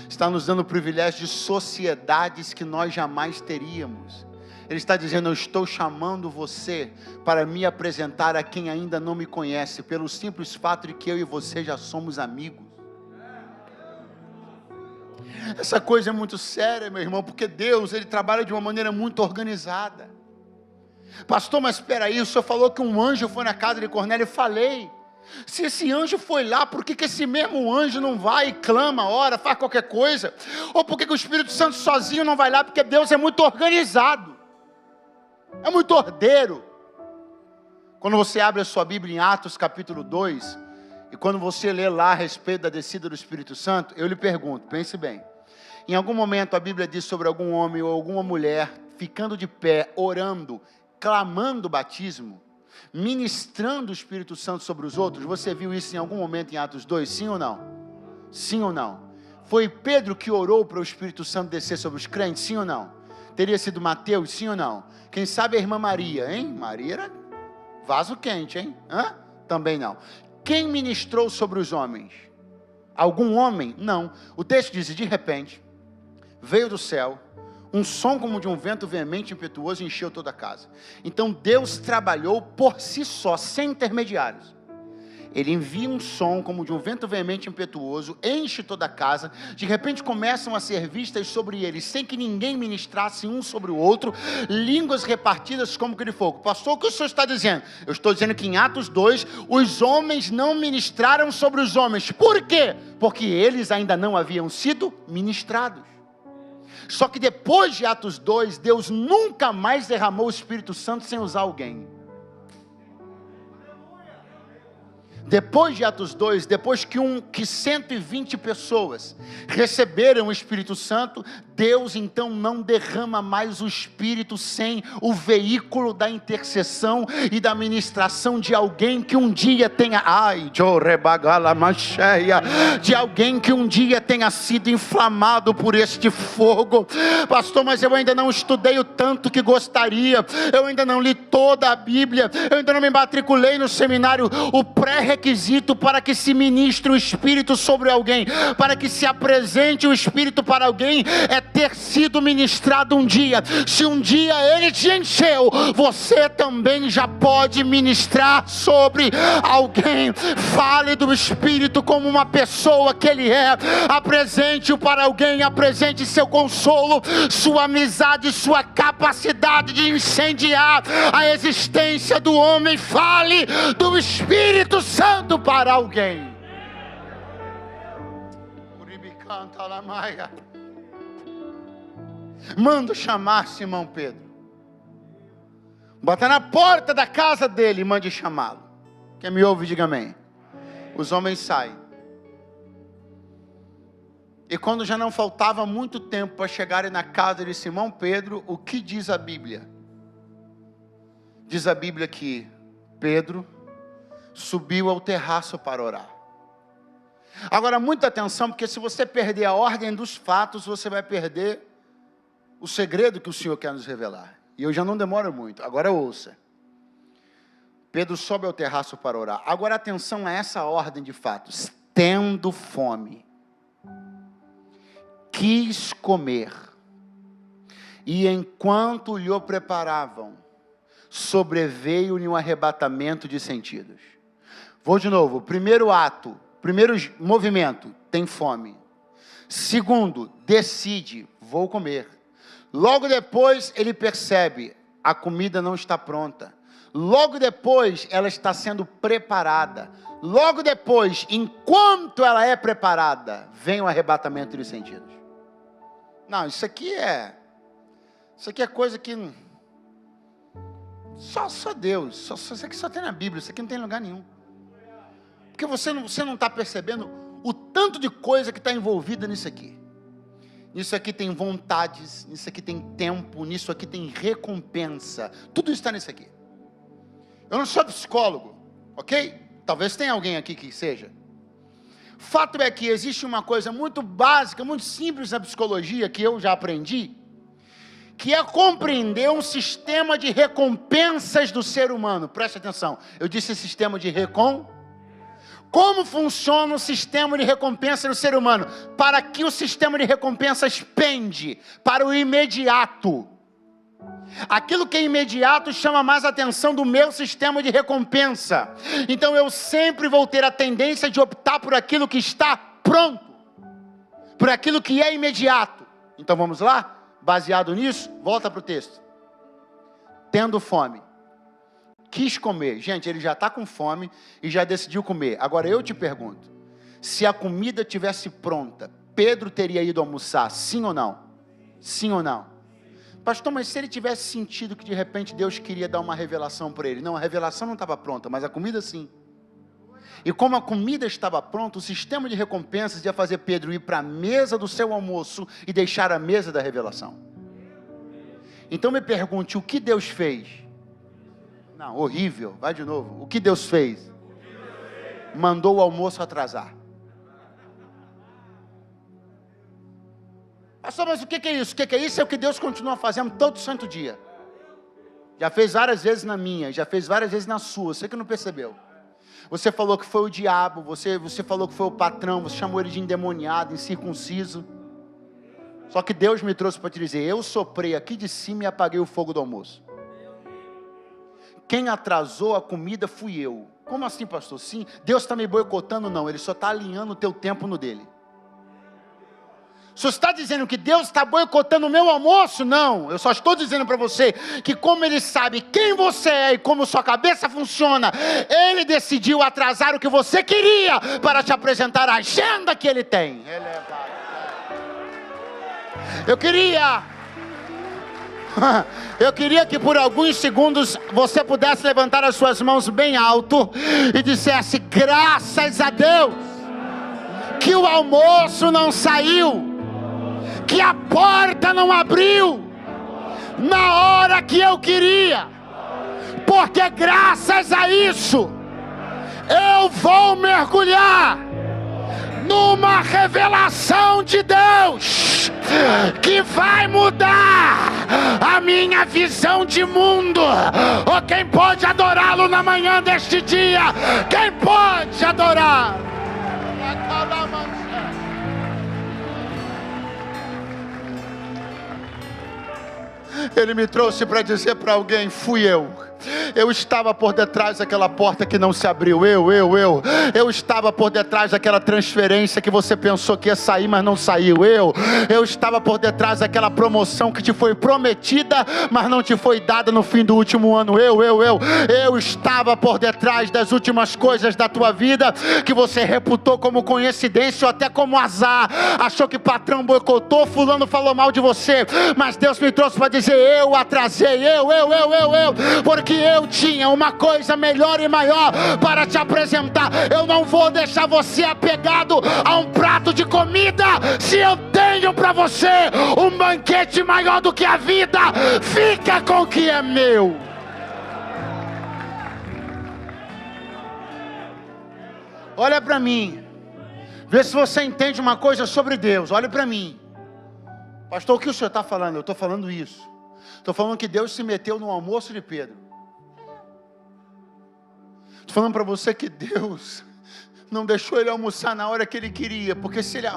[SPEAKER 2] Está nos dando o privilégio de sociedades que nós jamais teríamos. Ele está dizendo, eu estou chamando você para me apresentar a quem ainda não me conhece, pelo simples fato de que eu e você já somos amigos. Essa coisa é muito séria, meu irmão, porque Deus, Ele trabalha de uma maneira muito organizada. Pastor, mas espera aí, o senhor falou que um anjo foi na casa de Cornélio. Eu falei. Se esse anjo foi lá, por que esse mesmo anjo não vai e clama, ora, faz qualquer coisa? Ou por que o Espírito Santo sozinho não vai lá? Porque Deus é muito organizado, é muito ordeiro. Quando você abre a sua Bíblia em Atos capítulo 2, e quando você lê lá a respeito da descida do Espírito Santo, eu lhe pergunto, pense bem, em algum momento a Bíblia diz sobre algum homem ou alguma mulher ficando de pé, orando, clamando o batismo, ministrando o Espírito Santo sobre os outros? Você viu isso em algum momento em Atos 2, sim ou não? Sim ou não? Foi Pedro que orou para o Espírito Santo descer sobre os crentes, sim ou não? Teria sido Mateus, sim ou não? Quem sabe a irmã Maria, hein? Maria era vaso quente, hein? Hã? Também não. Quem ministrou sobre os homens? Algum homem? Não. O texto diz, de repente, veio do céu um som como de um vento veemente e impetuoso encheu toda a casa. Então Deus trabalhou por si só, sem intermediários. Ele envia um som como de um vento veemente e impetuoso, enche toda a casa, de repente começam a ser vistas sobre eles, sem que ninguém ministrasse um sobre o outro, línguas repartidas como que de fogo. Pastor, o que o senhor está dizendo? Eu estou dizendo que em Atos 2, os homens não ministraram sobre os homens. Por quê? Porque eles ainda não haviam sido ministrados. Só que depois de Atos 2, Deus nunca mais derramou o Espírito Santo sem usar alguém. Depois de Atos 2, depois que 120 pessoas receberam o Espírito Santo, Deus então não derrama mais o Espírito sem o veículo da intercessão e da ministração de alguém que um dia tenha, de alguém que um dia tenha sido inflamado por este fogo. Pastor, mas eu ainda não estudei o tanto que gostaria, eu ainda não li toda a Bíblia, eu ainda não me matriculei no seminário. O pré-requisito para que se ministre o Espírito sobre alguém, para que se apresente o Espírito para alguém, é ter sido ministrado um dia. Se um dia ele te encheu, você também já pode ministrar sobre alguém. Fale do Espírito como uma pessoa que ele é, apresente-o para alguém, apresente seu consolo, sua amizade, sua capacidade de incendiar a existência do homem. Fale do Espírito Santo para alguém. Manda chamar Simão Pedro. Bota na porta da casa dele e mande chamá-lo. Quem me ouve, diga amém. Os homens saem. E quando já não faltava muito tempo para chegarem na casa de Simão Pedro, o que diz a Bíblia? Diz a Bíblia que Pedro subiu ao terraço para orar. Agora, muita atenção, porque se você perder a ordem dos fatos, você vai perder o segredo que o Senhor quer nos revelar. E eu já não demoro muito, agora ouça. Pedro sobe ao terraço para orar. Agora atenção a essa ordem de fatos. Tendo fome, quis comer, e enquanto lhe o preparavam, sobreveio-lhe um arrebatamento de sentidos. Vou de novo. Primeiro ato, primeiro movimento, tem fome. Segundo, decide, vou comer. Logo depois ele percebe, a comida não está pronta. Logo depois ela está sendo preparada. Logo depois, enquanto ela é preparada, vem o arrebatamento de sentidos. Não, isso aqui é coisa que só Deus, isso aqui só tem na Bíblia, isso aqui não tem em lugar nenhum. Porque você não está percebendo o tanto de coisa que está envolvida nisso aqui. Nisso aqui tem vontades, nisso aqui tem tempo, nisso aqui tem recompensa. Tudo isso está nisso aqui. Eu não sou psicólogo, ok? Talvez tenha alguém aqui que seja. Fato é que existe uma coisa muito básica, muito simples na psicologia, que eu já aprendi, que é compreender um sistema de recompensas do ser humano. Preste atenção, eu disse sistema de Como funciona o sistema de recompensa do ser humano? Para que o sistema de recompensas pende? Para o imediato. Aquilo que é imediato chama mais atenção do meu sistema de recompensa. Então eu sempre vou ter a tendência de optar por aquilo que está pronto, por aquilo que é imediato. Então vamos lá? Baseado nisso, volta para o texto. Tendo fome, quis comer. Gente, ele já está com fome e já decidiu comer. Agora eu te pergunto, se a comida tivesse pronta, Pedro teria ido almoçar, sim ou não? Sim ou não? Pastor, mas se ele tivesse sentido que de repente Deus queria dar uma revelação para ele? Não, a revelação não estava pronta, mas a comida sim. E como a comida estava pronta, o sistema de recompensas ia fazer Pedro ir para a mesa do seu almoço e deixar a mesa da revelação. Então me pergunte, o que Deus fez? Não, horrível, vai de novo. O que Deus fez? Mandou o almoço atrasar. Pastor, mas o que é isso? O que é isso? É o que Deus continua fazendo todo santo dia. Já fez várias vezes na minha, já fez várias vezes na sua, você que não percebeu. Você falou que foi o diabo, você falou que foi o patrão, você chamou ele de endemoniado, incircunciso. Só que Deus me trouxe para te dizer, eu soprei aqui de cima e apaguei o fogo do almoço. Quem atrasou a comida fui eu. Como assim, pastor? Sim, Deus está me boicotando? Não, Ele só está alinhando o teu tempo no dele. Você está dizendo que Deus está boicotando o meu almoço? Não, eu só estou dizendo para você que como Ele sabe quem você é e como sua cabeça funciona, Ele decidiu atrasar o que você queria para te apresentar a agenda que Ele tem. Eu queria Eu queria que por alguns segundos você pudesse levantar as suas mãos bem alto e dissesse: graças a Deus que o almoço não saiu, que a porta não abriu na hora que eu queria, porque graças a isso eu vou mergulhar numa revelação de Deus que vai mudar a minha visão de mundo. Ou quem pode adorá-lo na manhã deste dia? Quem pode adorar? Ele me trouxe para dizer para alguém: fui eu estava por detrás daquela porta que não se abriu. Eu estava por detrás daquela transferência que você pensou que ia sair, mas não saiu. Eu estava por detrás daquela promoção que te foi prometida, mas não te foi dada no fim do último ano. Eu estava por detrás das últimas coisas da tua vida que você reputou como coincidência ou até como azar. Achou que patrão boicotou, fulano falou mal de você, mas Deus me trouxe para dizer: eu atrasei, porque eu tinha uma coisa melhor e maior para te apresentar. Eu não vou deixar você apegado a um prato de comida. Se eu tenho para você um banquete maior do que a vida, fica com o que é meu. Olha para mim, vê se você entende uma coisa sobre Deus. Olha para mim. Pastor, o que o senhor está falando? Eu estou falando isso. Estou falando que Deus se meteu no almoço de Pedro. Estou falando para você que Deus não deixou ele almoçar na hora que ele queria. Porque se ele...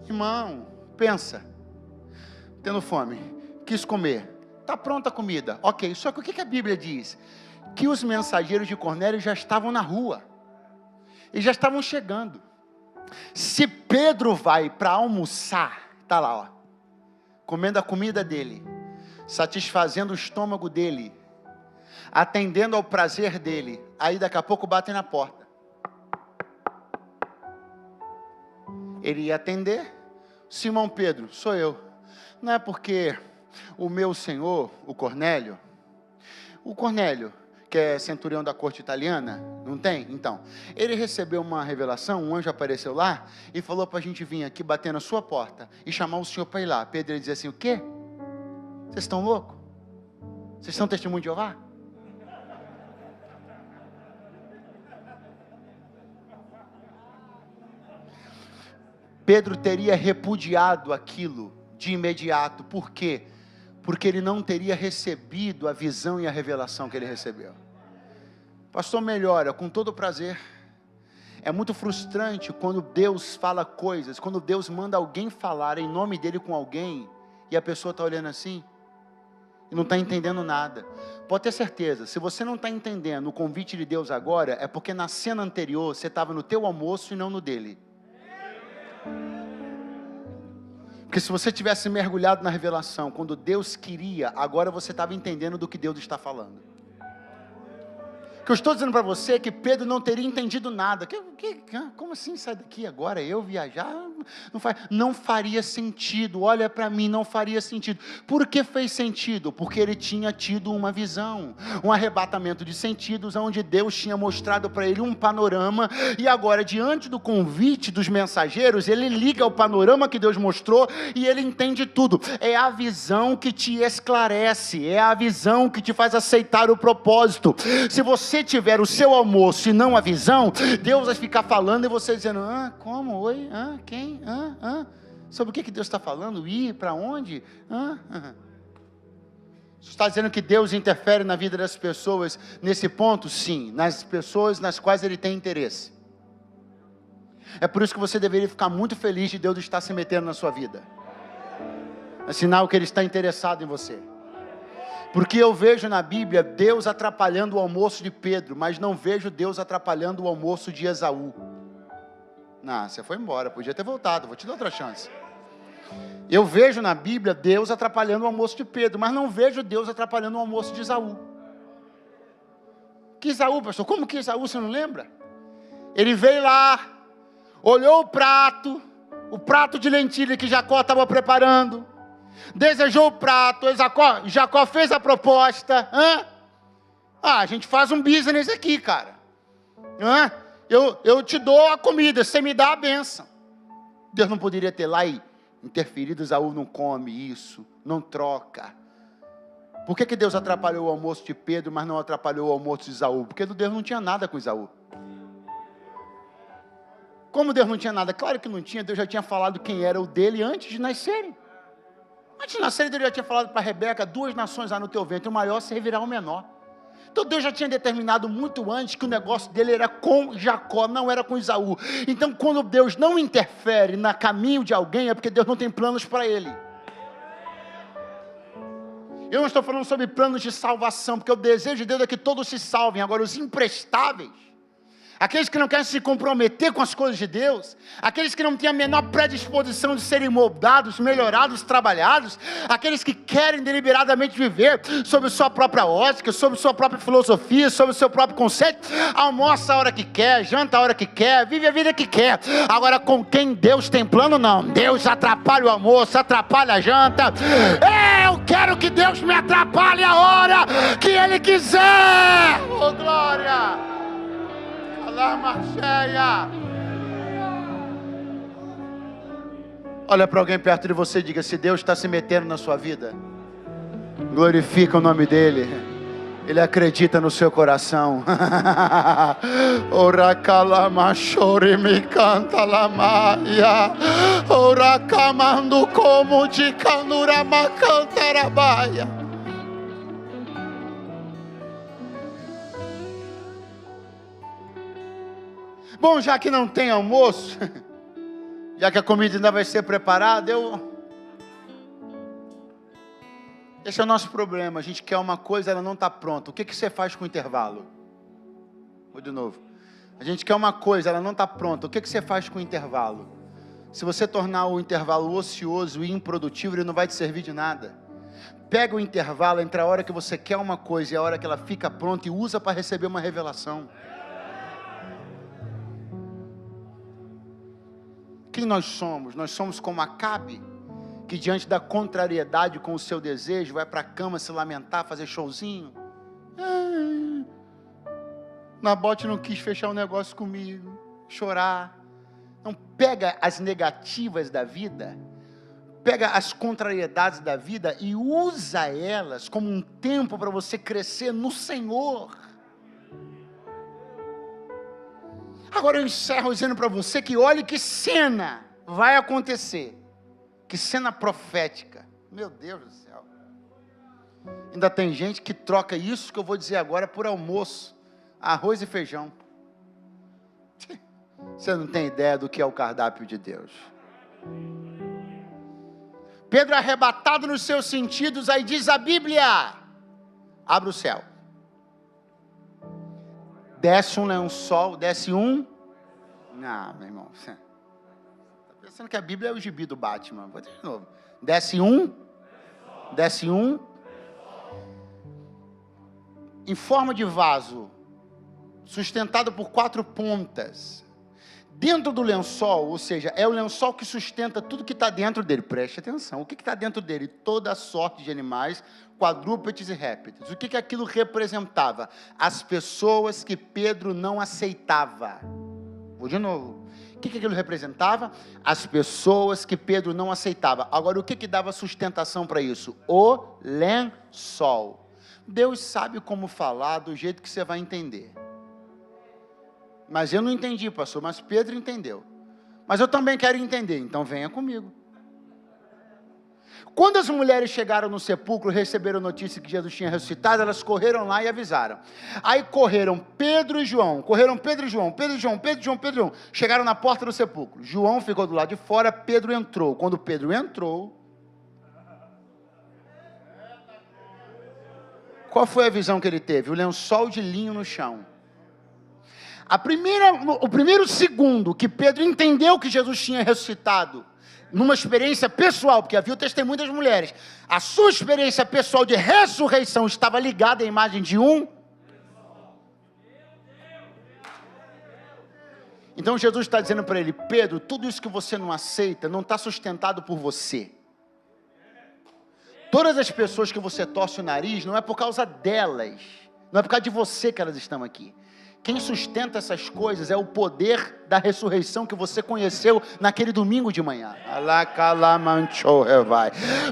[SPEAKER 2] Irmão, pensa. Tendo fome, quis comer. Está pronta a comida. Ok, só que o que a Bíblia diz? Que os mensageiros de Cornélio já estavam na rua. E já estavam chegando. Se Pedro vai para almoçar, está lá, ó, comendo a comida dele, satisfazendo o estômago dele, atendendo ao prazer dele, aí daqui a pouco batem na porta. Ele ia atender: Simão Pedro, sou eu. Não é porque o meu senhor, o Cornélio, que é centurião da corte italiana, não tem? Então, ele recebeu uma revelação, um anjo apareceu lá e falou para a gente vir aqui bater na sua porta e chamar o senhor para ir lá. Pedro, ele dizia assim: o quê? Vocês estão loucos? Vocês são testemunho de Jeová? Pedro teria repudiado aquilo de imediato. Por quê? Porque ele não teria recebido a visão e a revelação que ele recebeu. Pastor, melhora, com todo prazer. É muito frustrante quando Deus fala coisas, quando Deus manda alguém falar em nome dele com alguém, e a pessoa está olhando assim, e não está entendendo nada. Pode ter certeza, se você não está entendendo o convite de Deus agora, é porque na cena anterior, você estava no teu almoço e não no dele. Porque se você tivesse mergulhado na revelação, quando Deus queria, agora você estava entendendo do que Deus está falando. O que eu estou dizendo para você é que Pedro não teria entendido nada. Como assim sai daqui agora? Eu viajar? Não faria sentido. Olha para mim, não faria sentido. Por que fez sentido? Porque ele tinha tido uma visão, um arrebatamento de sentidos, onde Deus tinha mostrado para ele um panorama, e agora, diante do convite dos mensageiros, ele liga ao panorama que Deus mostrou e ele entende tudo. É a visão que te esclarece, é a visão que te faz aceitar o propósito. Se você tiver o seu almoço e não a visão, Deus vai ficar falando e você dizendo: como? Oi? Quem? Sobre o que Deus está falando? Ir? Para onde? Você está dizendo que Deus interfere na vida das pessoas nesse ponto? Sim, nas pessoas nas quais Ele tem interesse. É por isso que você deveria ficar muito feliz de Deus estar se metendo na sua vida. É sinal que Ele está interessado em você. Porque eu vejo na Bíblia Deus atrapalhando o almoço de Pedro, mas não vejo Deus atrapalhando o almoço de Esaú. Não, você foi embora, podia ter voltado, vou te dar outra chance. Eu vejo na Bíblia Deus atrapalhando o almoço de Pedro, mas não vejo Deus atrapalhando o almoço de Esaú. Que Esaú, pastor? Como que Esaú, você não lembra? Ele veio lá, olhou o prato de lentilha que Jacó estava preparando, Desejou o prato, Jacó fez a proposta. A gente faz um business aqui, cara. Eu te dou a comida, você me dá a bênção. Deus não poderia ter lá e interferido, Esaú não come isso, não troca. Por que Deus atrapalhou o almoço de Pedro, mas não atrapalhou o almoço de Esaú? Porque Deus não tinha nada com Esaú. Como Deus não tinha nada? Claro que não tinha, Deus já tinha falado quem era o dele antes de nascerem. Antes de nascerem, Deus já tinha falado para Rebeca, 2 nações há no teu ventre, o maior servirá ao menor. Então Deus já tinha determinado muito antes que o negócio dele era com Jacó, não era com Esaú. Então quando Deus não interfere no caminho de alguém, é porque Deus não tem planos para ele. Eu não estou falando sobre planos de salvação, porque o desejo de Deus é que todos se salvem. Agora os imprestáveis, aqueles que não querem se comprometer com as coisas de Deus, aqueles que não têm a menor predisposição de serem moldados, melhorados, trabalhados, aqueles que querem deliberadamente viver sobre sua própria ótica, sobre sua própria filosofia, sobre o seu próprio conceito, almoça a hora que quer, janta a hora que quer, vive a vida que quer. Agora com quem Deus tem plano, não. Deus atrapalha o almoço, atrapalha a janta. Eu quero que Deus me atrapalhe a hora que Ele quiser. Oh, glória! Olha para alguém perto de você e diga: se Deus está se metendo na sua vida, glorifica o nome dEle. Ele acredita no seu coração. Oracalamachore me canta lamaia. Oracamando como de canura macantarabaia. Bom, já que não tem almoço, já que a comida ainda vai ser preparada, esse é o nosso problema. A gente quer uma coisa, ela não está pronta. O que você faz com o intervalo? Vou de novo. A gente quer uma coisa, ela não está pronta. O que você faz com o intervalo? Se você tornar o intervalo ocioso e improdutivo, ele não vai te servir de nada. Pega o intervalo entre a hora que você quer uma coisa e a hora que ela fica pronta e usa para receber uma revelação. Quem nós somos? Nós somos como Acabe, que diante da contrariedade com o seu desejo, vai para a cama se lamentar, fazer showzinho. Nabote não quis fechar um negócio comigo, chorar. Não, pega as negativas da vida, pega as contrariedades da vida e usa elas como um tempo para você crescer no Senhor. Agora eu encerro dizendo para você que olhe que cena vai acontecer. Que cena profética. Meu Deus do céu. Ainda tem gente que troca isso que eu vou dizer agora por almoço. Arroz e feijão. Você não tem ideia do que é o cardápio de Deus. Pedro arrebatado nos seus sentidos, aí diz a Bíblia. Abre o céu. Desce um lençol, desce um. Não, meu irmão. Está pensando que a Bíblia é o gibi do Batman. Vou dizer de novo. Desce um. Desce um. Em forma de vaso, sustentado por 4 pontas. Dentro do lençol, ou seja, é o lençol que sustenta tudo que está dentro dele. Preste atenção. O que está dentro dele? Toda sorte de animais, quadrúpedes e répteis. O que aquilo representava? As pessoas que Pedro não aceitava. Vou de novo. O que aquilo representava? As pessoas que Pedro não aceitava. Agora, o que dava sustentação para isso? O lençol. Deus sabe como falar do jeito que você vai entender. Mas eu não entendi, pastor, mas Pedro entendeu. Mas eu também quero entender, então venha comigo. Quando as mulheres chegaram no sepulcro, receberam notícia que Jesus tinha ressuscitado, elas correram lá e avisaram. Aí correram Pedro e João, chegaram na porta do sepulcro. João ficou do lado de fora, Pedro entrou. Quando Pedro entrou, qual foi a visão que ele teve? O lençol de linho no chão. O primeiro segundo que Pedro entendeu que Jesus tinha ressuscitado, numa experiência pessoal, porque havia o testemunho das mulheres, a sua experiência pessoal de ressurreição estava ligada à imagem de um. Então Jesus está dizendo para ele: Pedro, tudo isso que você não aceita, não está sustentado por você. Todas as pessoas que você torce o nariz, não é por causa delas, não é por causa de você que elas estão aqui. Quem sustenta essas coisas é o poder da ressurreição que você conheceu naquele domingo de manhã.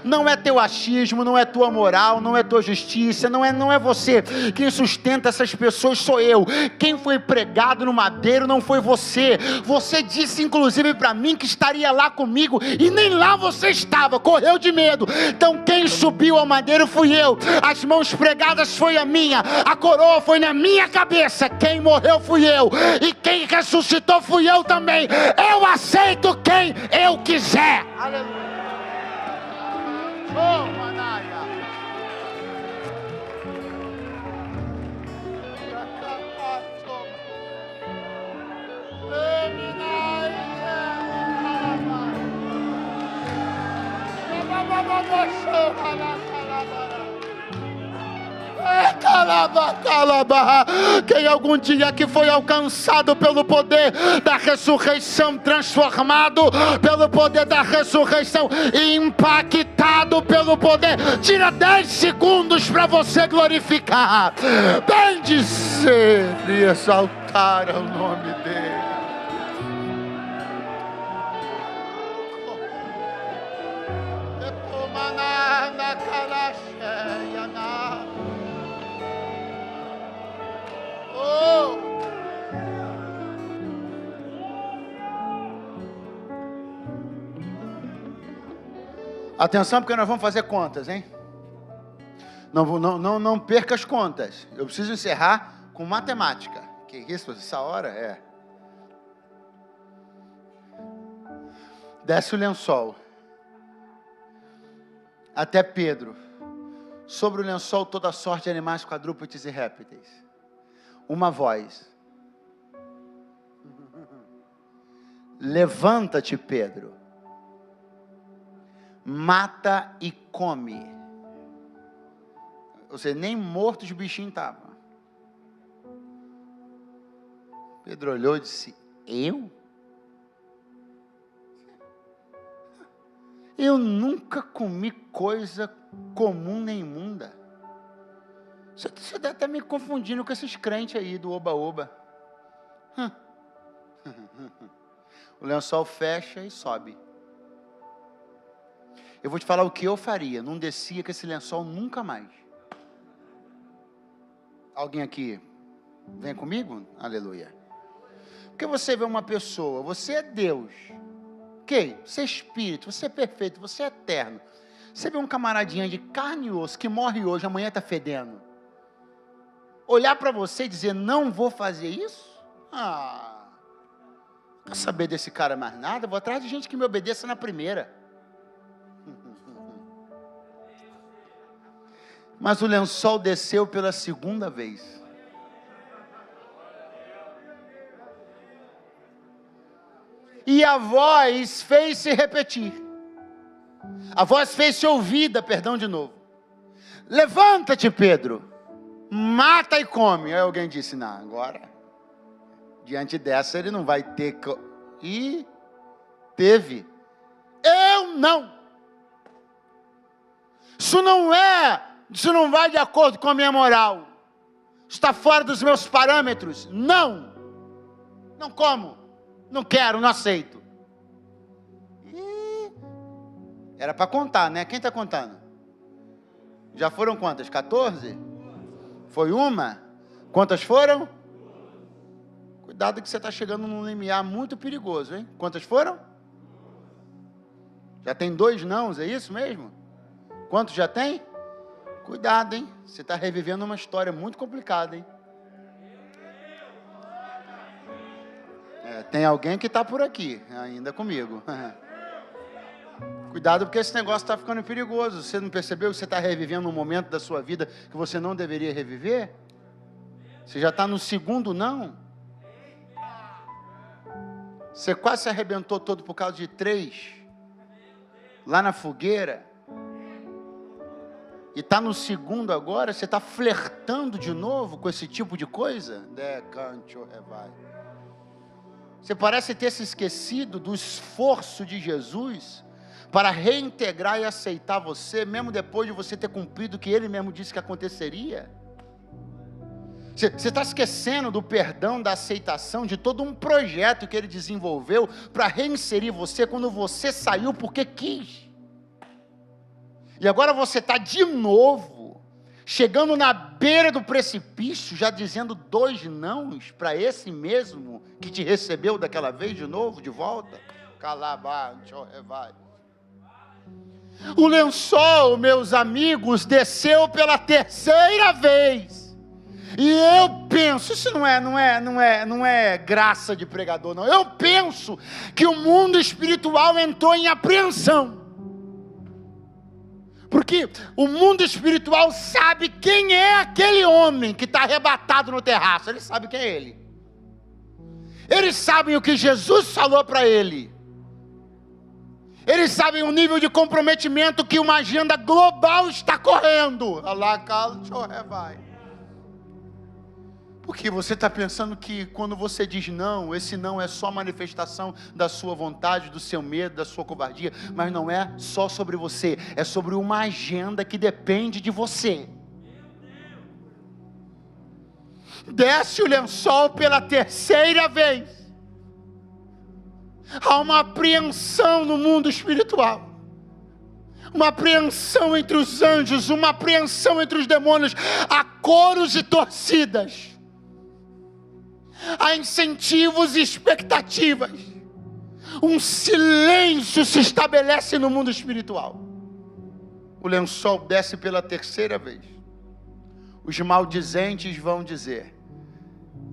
[SPEAKER 2] Não é teu achismo, não é tua moral, não é tua justiça, não é você. Quem sustenta essas pessoas sou eu. Quem foi pregado no madeiro não foi você. Você disse inclusive para mim que estaria lá comigo e nem lá você estava, correu de medo. Então quem subiu ao madeiro fui eu. As mãos pregadas foi a minha, a coroa foi na minha cabeça. Quem morreu fui eu, e quem ressuscitou fui eu também. Eu aceito quem eu quiser. Aleluia. Oh, Manaia. Quem algum dia que foi alcançado pelo poder da ressurreição, transformado pelo poder da ressurreição, impactado pelo poder, tira 10 segundos para você glorificar, bendizer e exaltar o nome dele. Atenção, porque nós vamos fazer contas, hein? Não perca as contas. Eu preciso encerrar com matemática. Que isso, essa hora é. Desce o lençol. Até Pedro. Sobre o lençol toda sorte de animais quadrúpedes e répteis. Uma voz. Levanta-te, Pedro. Mata e come. Ou seja, nem morto os bichinhos estavam. Pedro olhou e disse: eu? Eu nunca comi coisa comum nem imunda. Você deve estar me confundindo com esses crentes aí do oba-oba. O lençol fecha e sobe. Eu vou te falar o que eu faria. Não descia com esse lençol nunca mais. Alguém aqui vem comigo? Aleluia. Porque você vê uma pessoa, você é Deus. Ok? Você é espírito, você é perfeito, você é eterno. Você vê um camaradinha de carne e osso que morre hoje, amanhã está fedendo. Olhar para você e dizer, não vou fazer isso? Não quero saber desse cara mais nada, vou atrás de gente que me obedeça na primeira. Mas o lençol desceu pela segunda vez. E a voz fez-se repetir. A voz fez-se ouvida, perdão de novo. Levanta-te, Pedro. Mata e come. Aí alguém disse, não, agora, diante dessa ele não vai ter... E teve. Eu não. Isso não vai de acordo com a minha moral. Está fora dos meus parâmetros. Não como. Não quero, não aceito. Era para contar, né? Quem está contando? Já foram quantas? 14? Foi uma? Quantas foram? Cuidado que você está chegando num limiar muito perigoso, hein? Quantas foram? Já tem 2 nãos, é isso mesmo? Quantos já tem? Cuidado, hein? Você está revivendo uma história muito complicada, hein? Tem alguém que está por aqui, ainda comigo. Cuidado, porque esse negócio está ficando perigoso. Você não percebeu que você está revivendo um momento da sua vida que você não deveria reviver? Você já está no segundo não? Você quase se arrebentou todo por causa de 3. Lá na fogueira. E está no segundo agora, você está flertando de novo com esse tipo de coisa? Você parece ter se esquecido do esforço de Jesus para reintegrar e aceitar você, mesmo depois de você ter cumprido o que Ele mesmo disse que aconteceria? Você está esquecendo do perdão, da aceitação, de todo um projeto que Ele desenvolveu para reinserir você quando você saiu porque quis. E agora você está de novo, chegando na beira do precipício, já dizendo 2 nãos para esse mesmo que te recebeu daquela vez de novo, de volta. O lençol, meus amigos, desceu pela 3ª vez. E eu penso, isso não é graça de pregador, não. Eu penso que o mundo espiritual entrou em apreensão. Porque o mundo espiritual sabe quem é aquele homem que está arrebatado no terraço. Ele sabe quem é ele. Eles sabem o que Jesus falou para ele. Eles sabem o nível de comprometimento que uma agenda global está correndo. Porque você está pensando que quando você diz não, esse não é só manifestação da sua vontade, do seu medo, da sua covardia, mas não é só sobre você, é sobre uma agenda que depende de você. Desce o lençol pela 3ª vez. Há uma apreensão no mundo espiritual. Uma apreensão entre os anjos, uma apreensão entre os demônios. Há coros e torcidas. Há incentivos e expectativas. Um silêncio se estabelece no mundo espiritual. O lençol desce pela 3ª vez. Os maldizentes vão dizer.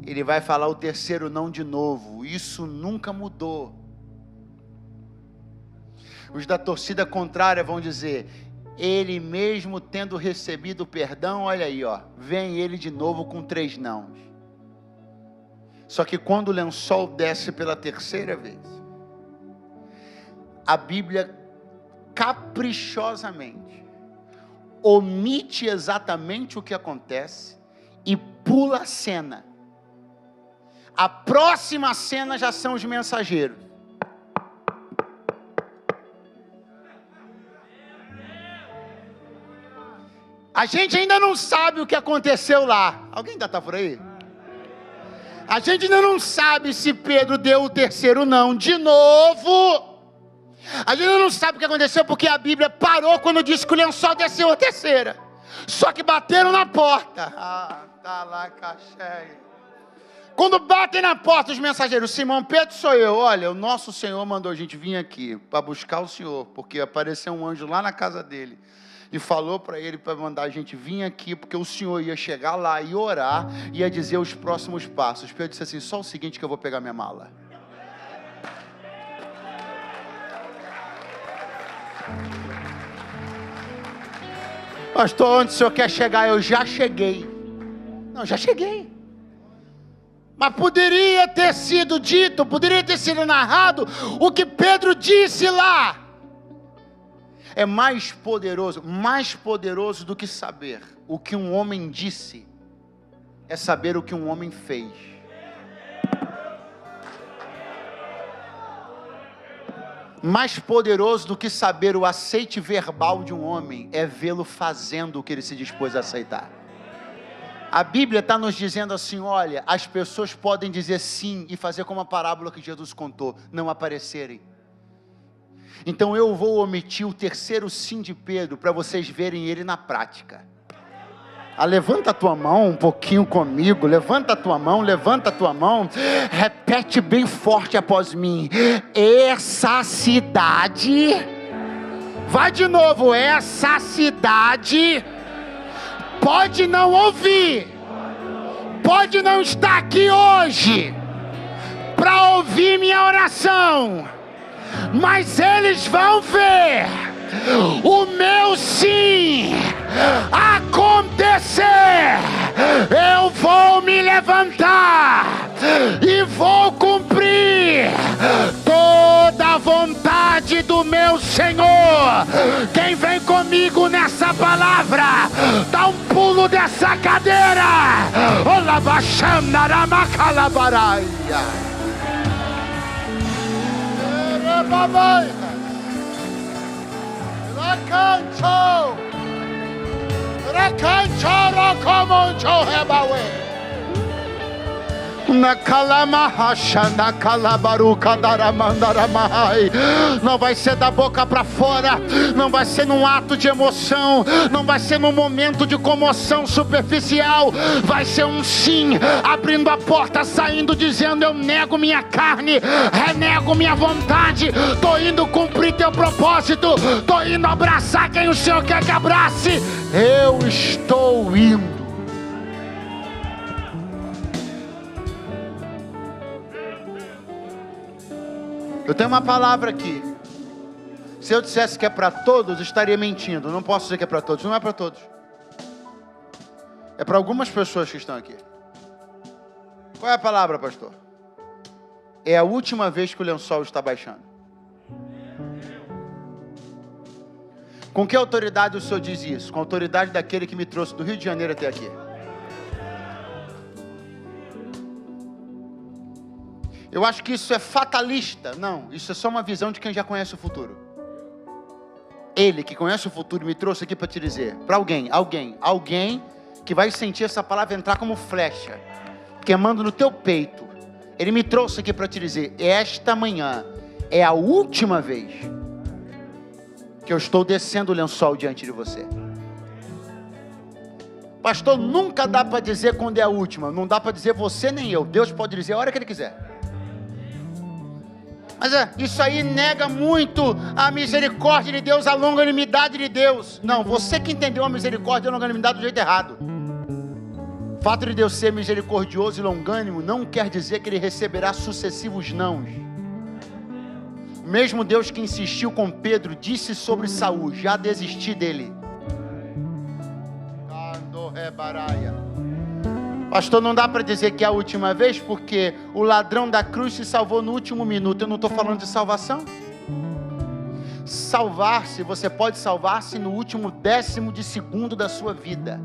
[SPEAKER 2] Ele vai falar o 3º não de novo. Isso nunca mudou. Os da torcida contrária vão dizer, ele mesmo tendo recebido o perdão, olha aí, ó, vem ele de novo com 3 nãos. Só que quando o lençol desce pela 3ª vez, a Bíblia caprichosamente omite exatamente o que acontece e pula a cena. A próxima cena já são os mensageiros. A gente ainda não sabe o que aconteceu lá. Alguém ainda está por aí? A gente ainda não sabe se Pedro deu o 3º não de novo. A gente ainda não sabe o que aconteceu porque a Bíblia parou quando disse que o lençol desceu a 3ª. Só que bateram na porta. Tá lá, cacheia. Quando batem na porta os mensageiros, Simão Pedro sou eu. Olha, o nosso Senhor mandou a gente vir aqui para buscar o Senhor, porque apareceu um anjo lá na casa dele. E falou para ele para mandar a gente vir aqui, porque o Senhor ia chegar lá e orar, e ia dizer os próximos passos. Pedro disse assim, só o seguinte que eu vou pegar minha mala. Pastor, onde o senhor quer chegar? Eu já cheguei. Não, já cheguei. Mas poderia ter sido dito, poderia ter sido narrado o que Pedro disse lá. É mais poderoso do que saber o que um homem disse, é saber o que um homem fez. Mais poderoso do que saber o aceite verbal de um homem, é vê-lo fazendo o que ele se dispôs a aceitar. A Bíblia está nos dizendo assim, olha, as pessoas podem dizer sim e fazer como a parábola que Jesus contou, não aparecerem. Então eu vou omitir o 3º sim de Pedro, para vocês verem ele na prática. Levanta a tua mão um pouquinho comigo, levanta a tua mão, repete bem forte após mim, essa cidade, vai de novo, essa cidade, pode não ouvir, pode não estar aqui hoje, para ouvir minha oração, mas eles vão ver o meu sim acontecer. Eu vou me levantar e vou cumprir toda a vontade do meu Senhor. Quem vem comigo nessa palavra, dá um pulo dessa cadeira. Recancho. Recancho rocomoncho rebawe. Não vai ser da boca para fora, não vai ser num ato de emoção, não vai ser num momento de comoção superficial, vai ser um sim, abrindo a porta, saindo, dizendo: eu nego minha carne, renego minha vontade, estou indo cumprir teu propósito, estou indo abraçar quem o Senhor quer que abrace, eu estou indo. Eu tenho uma palavra aqui. Se eu dissesse que é para todos, estaria mentindo. Não posso dizer que é para todos. Não é para todos. É para algumas pessoas que estão aqui. Qual é a palavra, pastor? É a última vez que o lençol está baixando. Com que autoridade o senhor diz isso? Com a autoridade daquele que me trouxe do Rio de Janeiro até aqui. Eu acho que isso é fatalista. Não, isso é só uma visão de quem já conhece o futuro. Ele que conhece o futuro me trouxe aqui para te dizer, para alguém que vai sentir essa palavra entrar como flecha, queimando no teu peito. Ele me trouxe aqui para te dizer, esta manhã é a última vez que eu estou descendo o lençol diante de você. Pastor, nunca dá para dizer quando é a última. Não dá para dizer você nem eu. Deus pode dizer a hora que Ele quiser. Mas isso aí nega muito a misericórdia de Deus, a longanimidade de Deus. Não, você que entendeu a misericórdia e a longanimidade do jeito errado. O fato de Deus ser misericordioso e longânimo não quer dizer que Ele receberá sucessivos nãos. O mesmo Deus que insistiu com Pedro disse sobre Saul: já desisti dele. Pastor, não dá para dizer que é a última vez, porque o ladrão da cruz se salvou no último minuto. Eu não estou falando de salvação. Salvar-se, você pode salvar-se no último 10º de segundo da sua vida.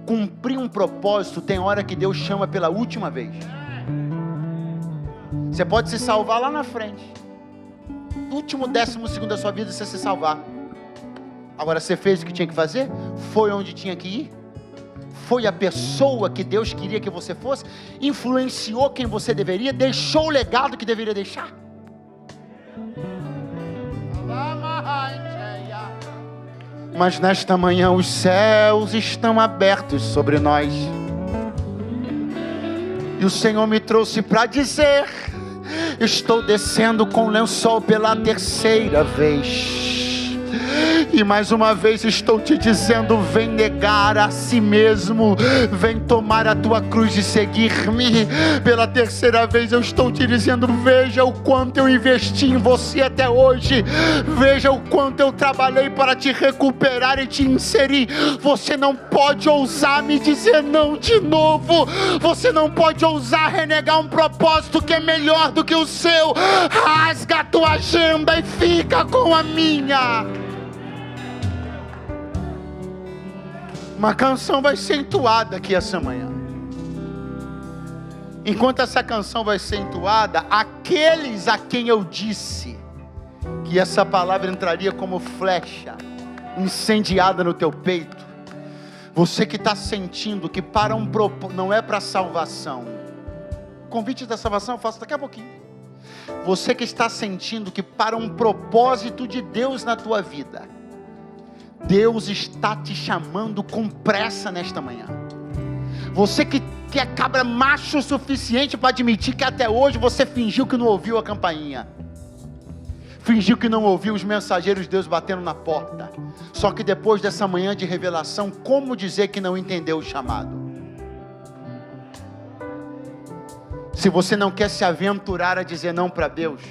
[SPEAKER 2] Cumprir um propósito, tem hora que Deus chama pela última vez. Você pode se salvar lá na frente. No último 10º segundo da sua vida, você se salvar. Agora, você fez o que tinha que fazer? Foi onde tinha que ir? Foi a pessoa que Deus queria que você fosse? Influenciou quem você deveria? Deixou o legado que deveria deixar? Mas nesta manhã os céus estão abertos sobre nós. E o Senhor me trouxe para dizer: estou descendo com o lençol pela 3ª vez. E mais uma vez estou te dizendo: vem negar a si mesmo, vem tomar a tua cruz e seguir-me. Pela 3ª vez eu estou te dizendo: veja o quanto eu investi em você até hoje, veja o quanto eu trabalhei para te recuperar e te inserir. Você não pode ousar me dizer não de novo, você não pode ousar renegar um propósito que é melhor do que o seu. Rasga a tua agenda e fica com a minha. Uma canção vai ser entoada aqui essa manhã. Enquanto essa canção vai ser entoada, aqueles a quem eu disse que essa palavra entraria como flecha incendiada no teu peito, você que está sentindo que para um propósito, não é para salvação, o convite da salvação eu faço daqui a pouquinho. Você que está sentindo que para um propósito de Deus na tua vida, Deus está te chamando com pressa nesta manhã. Você que é cabra macho o suficiente para admitir que até hoje você fingiu que não ouviu a campainha, fingiu que não ouviu os mensageiros de Deus batendo na porta. Só que depois dessa manhã de revelação, como dizer que não entendeu o chamado? Se você não quer se aventurar a dizer não para Deus,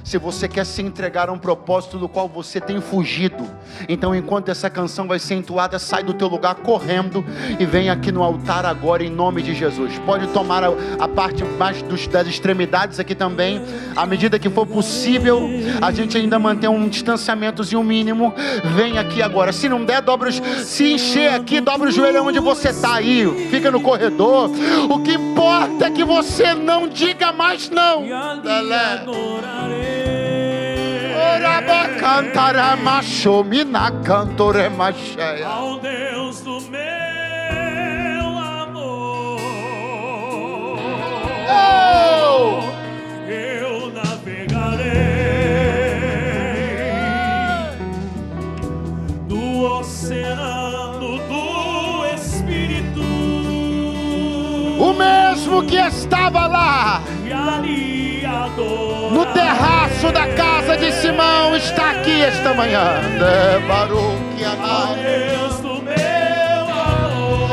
[SPEAKER 2] se você quer se entregar a um propósito do qual você tem fugido, então enquanto essa canção vai ser entoada, sai do teu lugar correndo e vem aqui no altar agora em nome de Jesus. Pode tomar a parte mais das extremidades aqui também, à medida que for possível. A gente ainda mantém um distanciamentozinho mínimo. Vem aqui agora. Se não der, se encher aqui, dobra o joelho onde você está aí, fica no corredor. O que importa é que você não diga mais não.
[SPEAKER 3] ao Deus do meu amor. Eu navegarei no oceano do Espírito.
[SPEAKER 2] O mesmo que estava lá
[SPEAKER 3] E ali adorarei.
[SPEAKER 2] no terraço da casa de Simão está aqui esta manhã.
[SPEAKER 3] Ao Deus do meu amor.